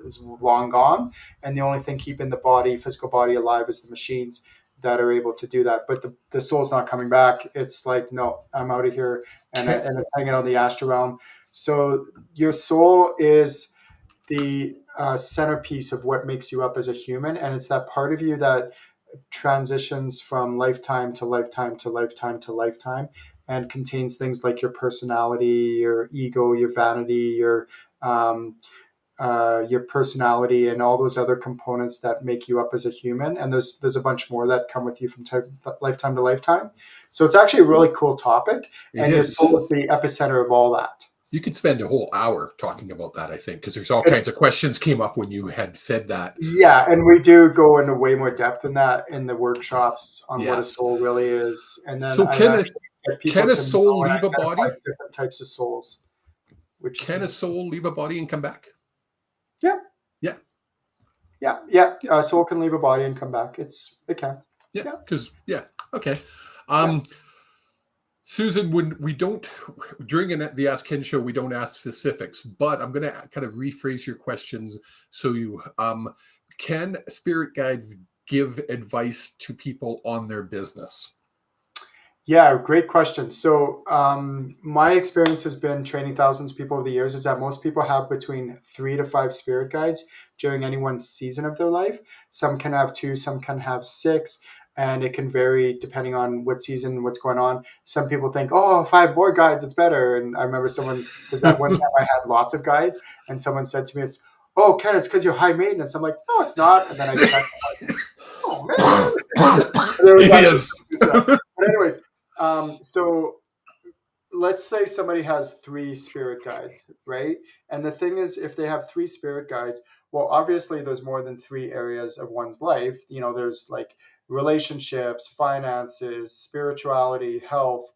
is long gone, and the only thing keeping the body, physical body, alive is the machines that are able to do that. But the soul's not coming back. It's like, no, I'm out of here, and it's hanging on the astral realm. So your soul is the centerpiece of what makes you up as a human, and it's that part of you that transitions from lifetime to lifetime to lifetime to lifetime, and contains things like your personality, your ego, your vanity, um, your personality, and all those other components that make you up as a human. And there's a bunch more that come with you from lifetime to lifetime. So it's actually a really cool topic, It and your is. soul is the epicenter of all that. You could spend a whole hour talking about that, I think, because there's all And kinds of questions came up when you had said that. yeah, and we do go into way more depth in that in the workshops on what a Yes. soul really is. And then So I actually get can people a to soul know and leave a identify body? different types of souls, which is Can a neat. soul leave a body and come back? Yeah, Yeah. yeah. Yeah. A soul can leave a body and come back. It can. Yeah. Yeah, Because yeah. Okay. yeah. Um, Susan, when we don't during the Ask Ken show, we don't ask specifics, but I'm going to kind of rephrase your questions. So you can spirit guides give advice to people on their business? Yeah, great question. So, my experience has been training thousands of people over the years is that most people have between 3 to 5 spirit guides during any one season of their life. Some can have two, some can have six, and it can vary depending on what season, what's going on. Some people think, oh, 5 more guides, it's better. And I remember someone, because at one time I had lots of guides, and someone said to me, oh, Ken, it's because you're high maintenance. I'm like, no, it's not. And then I checked, oh, man. There was actually Yes. some truth to that. But anyways, so let's say somebody has 3 spirit guides, right? And the thing is, if they have 3 spirit guides, well, obviously there's more than 3 areas of one's life. There's like relationships, finances, spirituality, health,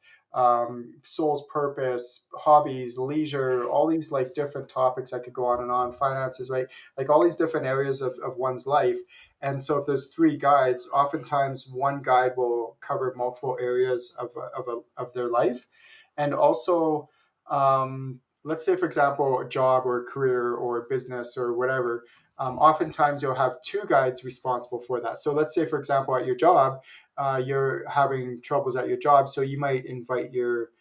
soul's purpose, hobbies, leisure, all these like different topics that could go on and on, finances, right? Like all these different areas of one's life. And so if there's 3 guides, oftentimes one guide will cover multiple areas of their life. And also, let's say, for example, a job or a career or a business or whatever, oftentimes you'll have 2 guides responsible for that. So let's say, for example, at your job, you're having troubles at your job. So you might invite your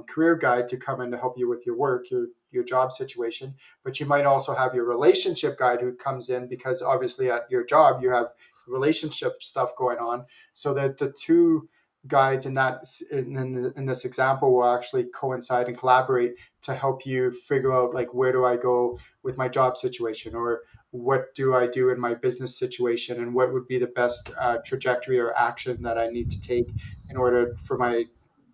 career guide to come in to help you with your work, your job situation. But you might also have your relationship guide who comes in because obviously at your job you have relationship stuff going on. So that the two guides in this example will actually coincide and collaborate to help you figure out like where do I go with my job situation, or what do I do in my business situation, and what would be the best trajectory or action that I need to take in order for my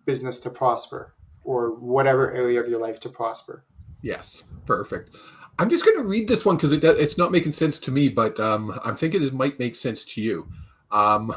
business to prosper, or whatever area of your life to prosper. Yes, perfect. I'm just going to read this one because it's not making sense to me, but I'm thinking it might make sense to you. Um,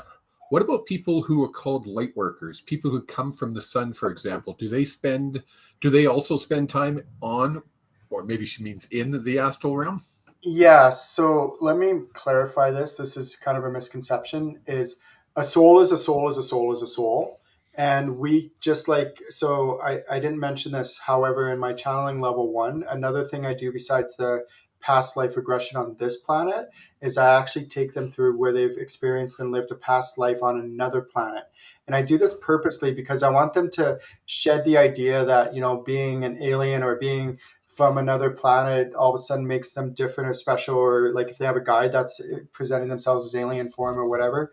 what about people who are called light workers? People who come from the sun, for example. Do they also spend time on, or maybe she means in the astral realm? Yeah, so let me clarify this. This is kind of a misconception. Is a soul is a soul is a soul is a soul. And we just like, so I didn't mention this, however, in my channeling level 1, another thing I do besides the past life regression on this planet is I actually take them through where they've experienced and lived a past life on another planet. And I do this purposely because I want them to shed the idea that, being an alien or being from another planet all of a sudden makes them different or special, or like if they have a guide that's presenting themselves as alien form or whatever.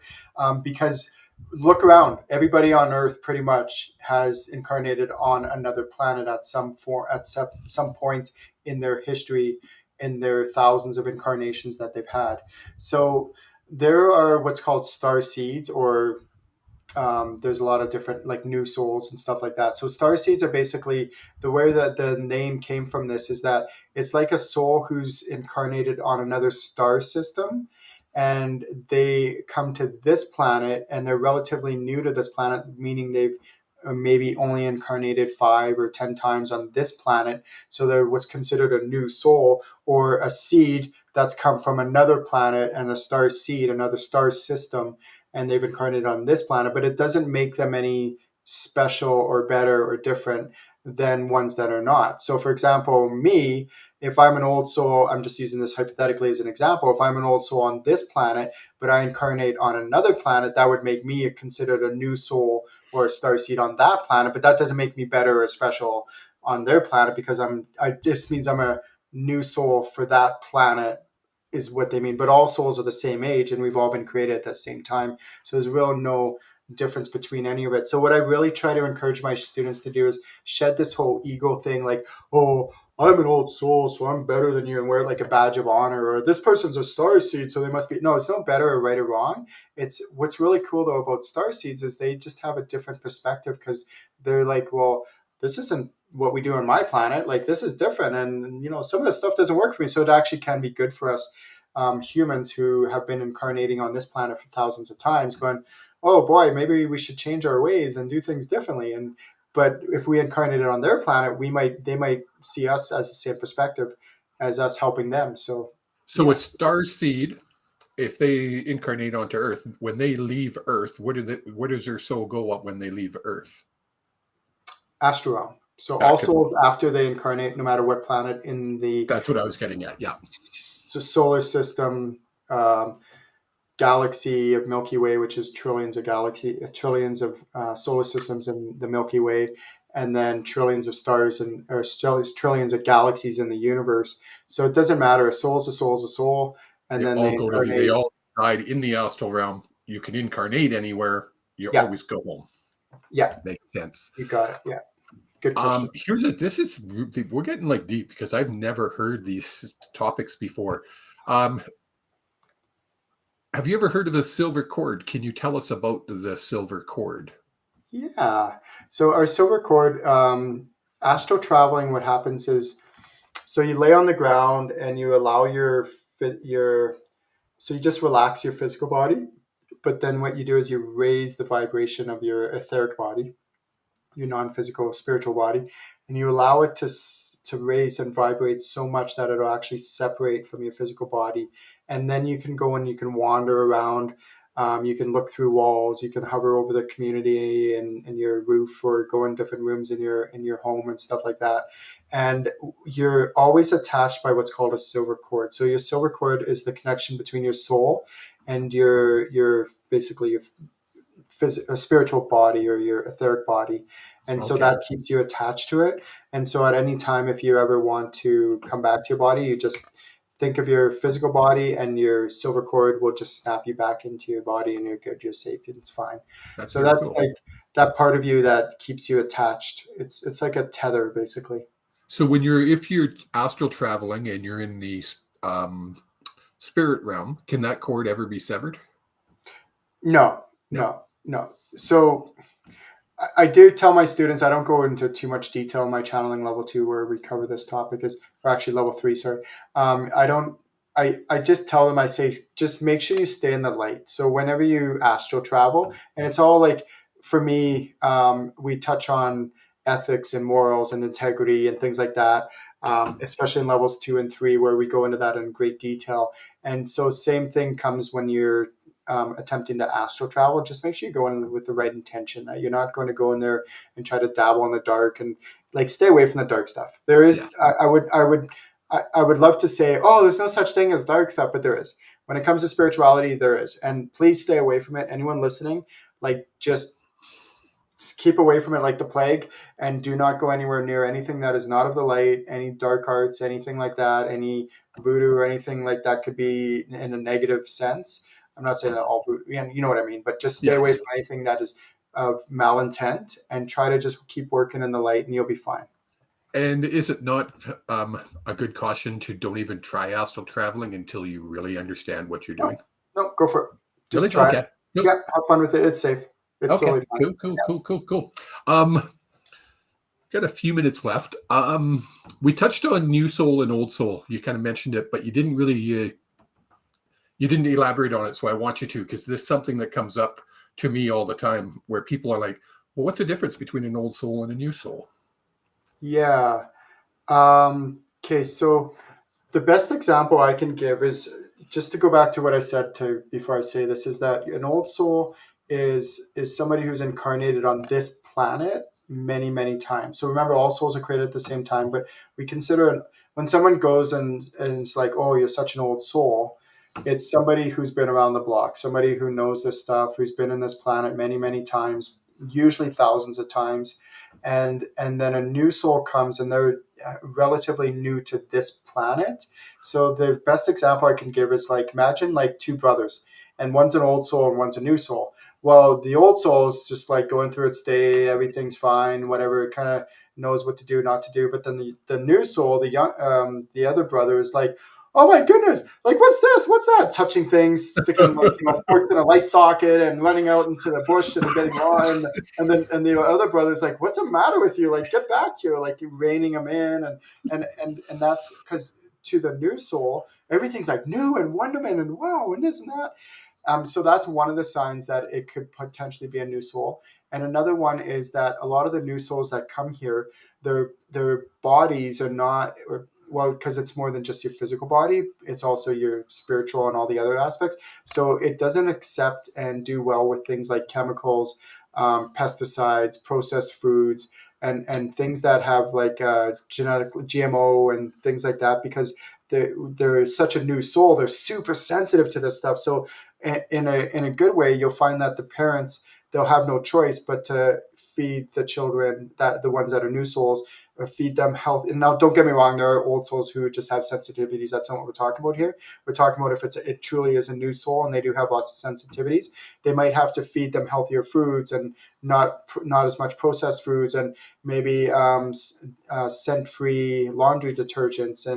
Because look around, everybody on Earth pretty much has incarnated on another planet at some form, at some point in their history, in their thousands of incarnations that they've had. So there are what's called star seeds, or there's a lot of different like new souls and stuff like that. So star seeds are basically, the way that the name came from this is that it's like a soul who's incarnated on another star system, and they come to this planet and they're relatively new to this planet, meaning they've maybe only incarnated 5 or 10 times on this planet. So they're what's considered a new soul, or a seed that's come from another planet and a star seed, another star system, and they've incarnated on this planet, but it doesn't make them any special or better or different than ones that are not. So, for example, me, if I'm an old soul, I'm just using this hypothetically as an example. If I'm an old soul on this planet, but I incarnate on another planet, that would make me considered a new soul or a starseed on that planet. But that doesn't make me better or special on their planet, because I just means I'm a new soul for that planet, is what they mean. But all souls are the same age, and we've all been created at the same time. So there's real no difference between any of it. So what I really try to encourage my students to do is shed this whole ego thing, like, oh, I'm an old soul, so I'm better than you, and wear it like a badge of honor, or this person's a star seed, so they must be. No, it's not better or right or wrong. It's what's really cool though about star seeds is they just have a different perspective, because they're like, well, this isn't what we do on my planet. Like, this is different, and some of this stuff doesn't work for me. So it actually can be good for us, humans who have been incarnating on this planet for thousands of times, going, oh boy, maybe we should change our ways and do things differently. And but if we incarnated on their planet, they might see us as the same perspective as us helping them. So So a yeah, star seed, if they incarnate onto Earth, when they leave Earth, where does their soul go up when they leave Earth? astral realm. So Back in, also after they incarnate, no matter what planet in the that's what I was getting at. Yeah. solar system, galaxy of Milky Way, which is trillions of solar systems in the Milky Way, and then trillions of stars and or trillions of galaxies in the universe. So it doesn't matter. A soul is a soul is a soul, and then they They incarnate. all died in the astral realm. You can incarnate anywhere. You Yeah, always go home. yeah, Makes sense. you got it. Yeah, good question. This is, we're getting like deep because I've never heard these topics before. Um, have you ever heard of the silver cord? Can you tell us about the silver cord? Yeah. So our silver cord, astral traveling. What happens is, so you lay on the ground and you allow your so you just relax your physical body, but then what you do is you raise the vibration of your etheric body, your non-physical spiritual body, and you allow it to raise and vibrate so much that it'll actually separate from your physical body. And then you can go and you can wander around. You can look through walls, you can hover over the community and your roof, or go in different rooms in your home and stuff like that. And you're always attached by what's called a silver cord. So your silver cord is the connection between your soul and your basically your a spiritual body or your etheric body. And so Okay. that keeps you attached to it. And so at any time, if you ever want to come back to your body, you just think of your physical body, and your silver cord will just snap you back into your body, and you're good, you're safe, and it's fine. That's So very that's cool. like that part of you that keeps you attached. It's like a tether, basically. So if you're astral traveling and you're in the um, spirit realm, can that cord ever be severed? No, No. no. So I do tell my students, I don't go into too much detail in my channeling level 2 where we cover this topic, is, or actually level 3, sorry. I don't, I just tell them, I say, just make sure you stay in the light. So whenever you astral travel, and it's all like, for me, we touch on ethics and morals and integrity and things like that, especially in levels 2 and 3, where we go into that in great detail. And so same thing comes when you're attempting to astral travel. Just make sure you go in with the right intention. That you're not going to go in there and try to dabble in the dark, and like stay away from the dark stuff. There is, Yes. I would I would love to say, oh, there's no such thing as dark stuff, but there is. When it comes to spirituality, there is. And please stay away from it. Anyone listening, like, just keep away from it like the plague, and do not go anywhere near anything that is not of the light, any dark arts, anything like that, any voodoo or anything like that could be in a negative sense. I'm not saying that all voodoo, you know what I mean, but just stay away Yes. from anything that is of malintent and try to just keep working in the light and you'll be fine. And is it not a good caution to don't even try astral traveling until you really understand what you're No, doing? no, go for it. Just Really? try it. Okay. Yeah, Nope. have fun with it. It's safe. It's Okay. totally fine. Cool. Cool. Cool. Cool. Cool. Um, got a few minutes left. We touched on new soul and old soul. You kind of mentioned it, but you didn't really you didn't elaborate on it. So I want you to, because this is something that comes up to me all the time, where people are like, "Well, what's the difference between an old soul and a new soul?" Yeah. Okay, so the best example I can give is just to go back to what I said to before I say this, is that an old soul is somebody who's incarnated on this planet many times. So remember, all souls are created at the same time, but we consider when someone goes and it's like, oh, you're such an old soul. It's somebody who's been around the block, somebody who knows this stuff, who's been in this planet many times, usually thousands of times, and then a new soul comes and they're relatively new to this planet. So the best example I can give is, like, imagine like two brothers, and one's an old soul and one's a new soul. Well, the old soul is just like going through its day, everything's fine, whatever, it kind of knows what to do, not to do. But then the new soul, the other brother, is like, oh my goodness, like, what's this? What's that? Touching things, sticking, like, forks in a light socket and running out into the bush and getting on. And the other brother's like, what's the matter with you? Like, get back here! Like, you're reining him in, and that's because to the new soul, everything's like new and wonderment and wow and this and that. So that's one of the signs that it could potentially be a new soul. And another one is that a lot of the new souls that come here, their bodies are not, or, well, because it's more than just your physical body, it's also your spiritual and all the other aspects. So it doesn't accept and do well with things like chemicals, pesticides, processed foods, and things that have like genetic GMO and things like that, because they're such a new soul. They're super sensitive to this stuff. So in a good way, you'll find that the parents, they'll have no choice but to feed the children, that the ones that are new souls, feed them health. And now, don't get me wrong, there are old souls who just have sensitivities. That's not what we're talking about here. We're talking about if it truly is a new soul and they do have lots of sensitivities, they might have to feed them healthier foods and not as much processed foods, and maybe scent-free laundry detergents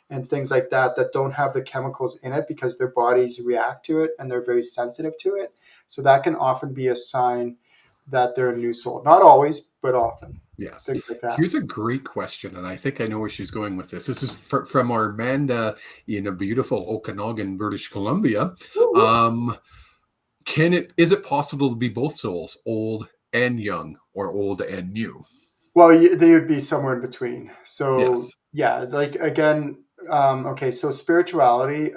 and things like that that don't have the chemicals in it, because their bodies react to it and they're very sensitive to it. So that can often be a sign that they're a new soul. Not always, but often. Yes. Things like that. Here's a great question, and I think I know where she's going with this. This is from Armanda in a beautiful Okanagan, British Columbia. Woo, woo. Um, is it possible to be both souls, old and young, or old and new? Well, they would be somewhere in between. So Yes. yeah, like, again, okay, so spirituality.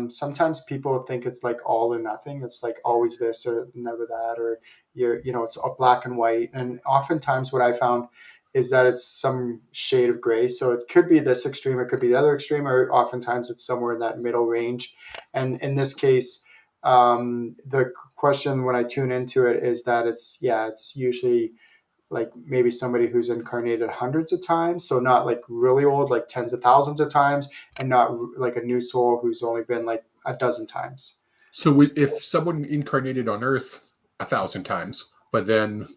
Sometimes people think it's like all or nothing. It's like always this or never that, or it's a black and white. And oftentimes, what I found is that it's some shade of gray. So it could be this extreme, it could be the other extreme, or oftentimes it's somewhere in that middle range. And in this case, the question when I tune into it is that it's usually like maybe somebody who's incarnated hundreds of times, so not like really old, like tens of thousands of times, and not like a new soul who's only been like a dozen times. So So, if someone incarnated on Earth 1,000 times, but then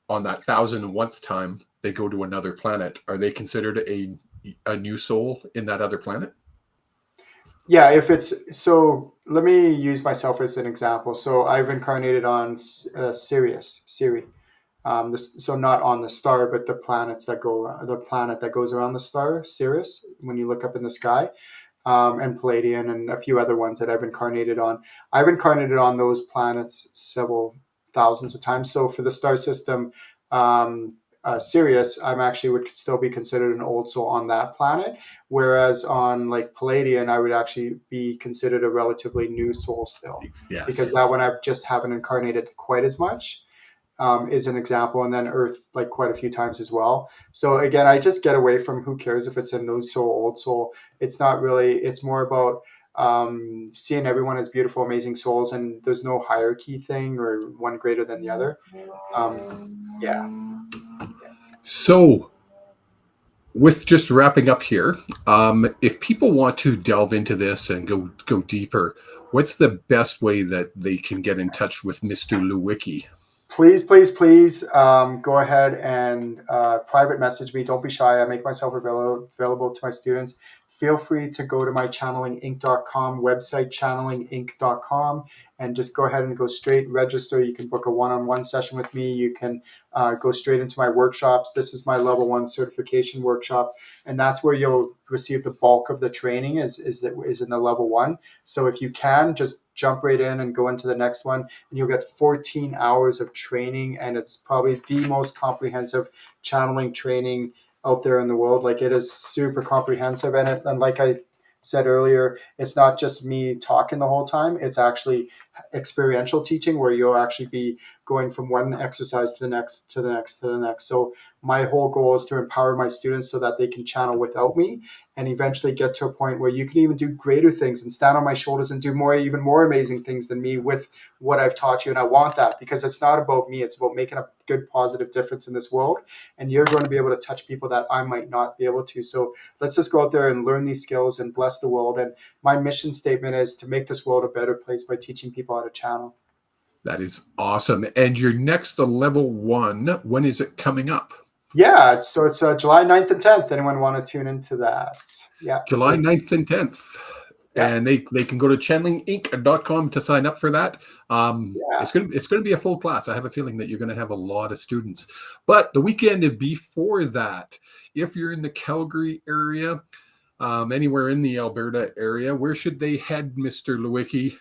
on that 1,001th time they go to another planet, are they considered a new soul in that other planet? yeah, if it's so, let me use myself as an example. So I've incarnated on Siri. So not on the star, but the planet that goes around the star, Sirius. When you look up in the sky, and Palladian and a few other ones that I've incarnated on. I've incarnated on those planets several thousands of times. So for the star system, Sirius, I'm actually would still be considered an old soul on that planet. Whereas on like Palladian, I would actually be considered a relatively new soul still, because Yes. that one I just haven't incarnated quite as much. is an example, and then Earth like quite a few times as well. So again, I just get away from who cares if it's a new soul, old soul. It's not really. It's more about seeing everyone as beautiful, amazing souls, and there's no hierarchy thing or one greater than the other. Yeah, So, with just wrapping up here, if people want to delve into this and go deeper, what's the best way that they can get in touch with Mr. Lewicki? please, please, please go ahead and private message me. Don't be shy. I make myself available to my students. Feel free to go to my channelinginc.com website, channelinginc.com, and just go ahead and go straight register. You can book a one-on-one session with me. You can go straight into my workshops. This is my level 1 certification workshop, and that's where you'll receive the bulk of the training is in the level 1. So if you can, just jump right in and go into the next one, and you'll get 14 hours of training, and it's probably the most comprehensive channeling training out there in the world. Like, it is super comprehensive, and like I said earlier, it's not just me talking the whole time. It's actually experiential teaching where you'll actually be going from one exercise to the next, to the next, to the next. So my whole goal is to empower my students so that they can channel without me, and eventually get to a point where you can even do greater things and stand on my shoulders and do more, even more amazing things than me with what I've taught you. And I want that, because it's not about me. It's about making a good, positive difference in this world. And you're going to be able to touch people that I might not be able to. So let's just go out there and learn these skills and bless the world. And my mission statement is to make this world a better place by teaching people how to channel. That is awesome. And your next level 1, when is it coming up? Yeah, so it's July 9th and 10th. Anyone want to tune into that? Yeah, July so 9th and 10th. yeah, And they can go to channelinginc.com to sign up for that. yeah. It's gonna be a full class. I have a feeling that you're gonna have a lot of students. But the weekend before that, if you're in the Calgary area, anywhere in the Alberta area, where should they head, Mr. Lewicki?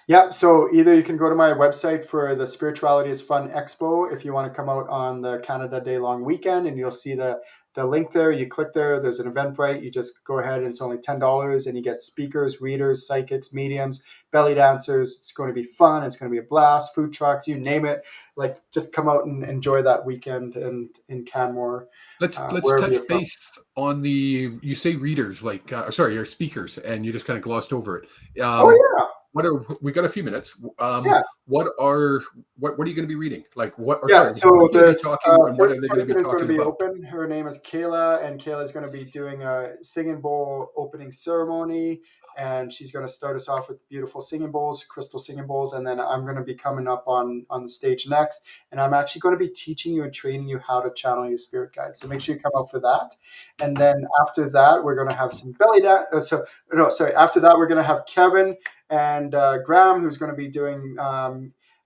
Yeah, so either you can go to my website for the Spirituality is Fun Expo if you want to come out on the Canada Day long weekend, and you'll see the link there. You click there, there's an Eventbrite. You just go ahead, and it's only $10, and you get speakers, readers, psychics, mediums, belly dancers. It's going to be fun. It's going to be a blast. Food trucks, you name it. Like, just come out and enjoy that weekend in Canmore, Let's wherever touch you're from. base on the, you say readers, like sorry, or speakers, and you just kind of glossed over it. Oh yeah, We got a few minutes. yeah. What are what are you going to be reading? Like what? Or Yeah, sorry, so who's going to be there's talking, and what are first they going to person be is going to talking be about? open. Her name is Kayla, and Kayla is going to be doing a singing bowl opening ceremony, and she's going to start us off with beautiful singing bowls, crystal singing bowls, and then I'm going to be coming up on the stage next, and I'm actually going to be teaching you and training you how to channel your spirit guides. So make sure you come out for that, and then after that we're going to have some belly dance. No, sorry. After that we're going to have Kevin and Graham, who's going to be doing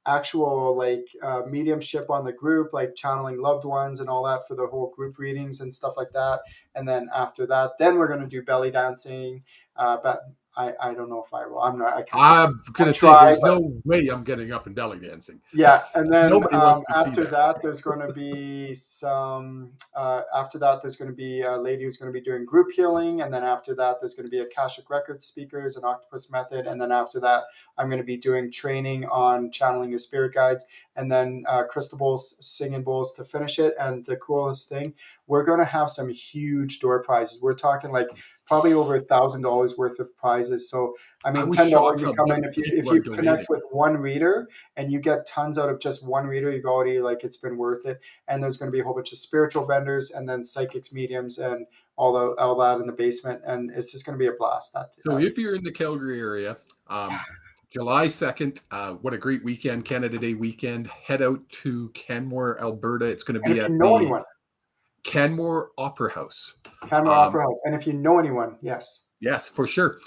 actual like mediumship on the group, like channeling loved ones and all that for the whole group readings and stuff like that. And then after that, then we're going to do belly dancing. But I don't know if I will. I'm not. I can't. I'm I'll going to say try, there's but no way I'm getting up and belly dancing. yeah, and then Nobody wants to see after that. that, there's going to be some. After that, there's going to be a lady who's going to be doing group healing, and then after that, there's going to be Akashic Records speakers and Octopus Method, and then after that, I'm going to be doing training on channeling your spirit guides, and then crystal bowls, singing bowls to finish it. And the coolest thing, we're going to have some huge door prizes. We're talking like probably over $1,000 worth of prizes. So I I mean, was $10 shocked you how come in much if you people are connect donating. with one reader and you get tons out of just one reader, you've already like it's been worth it. And there's going to be a whole bunch of spiritual vendors and then psychics, mediums, and all that in the basement, and it's just going to be a blast. So if you're in the Calgary area, Yeah. July 2nd, what a great weekend, Canada Day weekend. Head out to Canmore, Alberta. It's going to And be if you at know the anyone, Canmore Opera House. Canmore Um, Opera House, and if you know anyone, yes. yes, for sure.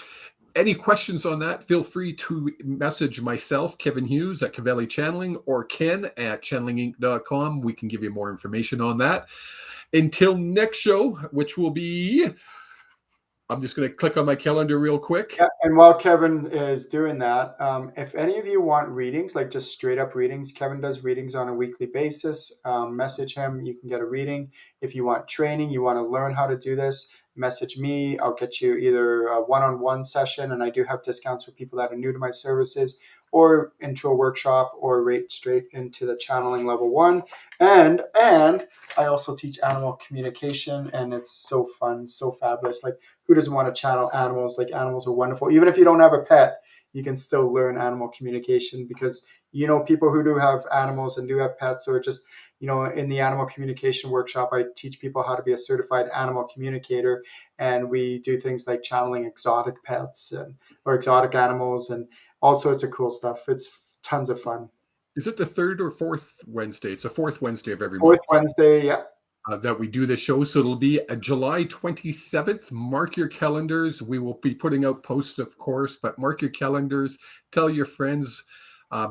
Any questions on that, feel free to message myself, Kevin Hughes at Cavelli Channeling, or Ken at channelinginc.com. We can give you more information on that. Until next show, which will be, I'm just going to click on my calendar real quick. Yeah, and while Kevin is doing that, if any of you want readings, like just straight up readings, Kevin does readings on a weekly basis. Message him, you can get a reading. If you want training, you want to learn how to do this, message me. I'll get you either a one-on-one session, and I do have discounts for people that are new to my services, or into a workshop, or right straight into the channeling level 1. And I also teach animal communication, and it's so fun, so fabulous. Like, who doesn't want to channel animals? Like, animals are wonderful. Even if you don't have a pet, you can still learn animal communication, because people who do have animals and do have pets, or just in the animal communication workshop, I teach people how to be a certified animal communicator, and we do things like channeling exotic pets or exotic animals, and all sorts of cool stuff. It's tons of fun. Is it the third or fourth Wednesday? It's the fourth Wednesday of every Fourth month Wednesday, yeah. That we do the show. So it'll be July 27th. Mark your calendars. We will be putting out posts, of course, but mark your calendars. Tell your friends.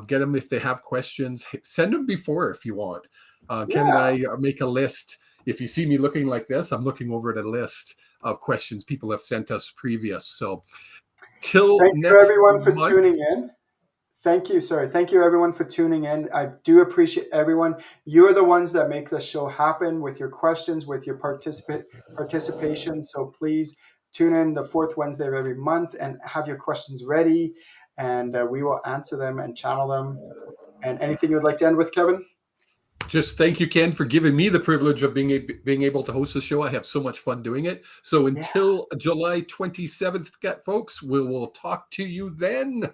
Get them if they have questions. Send them before if you want. Ken and I make a list. If you see me looking like this, I'm looking over at a list of questions people have sent us previous. So till Thank next you, everyone, for month. tuning in. Thank you, everyone, for tuning in. I do appreciate everyone. You are the ones that make the show happen with your questions, with your participation. So please tune in the fourth Wednesday of every month and have your questions ready, and we will answer them and channel them. And anything you would like to end with, Kevin? Just thank you, Ken, for giving me the privilege of being able to host the show. I have so much fun doing it. So until July 27th, folks, we will talk to you then.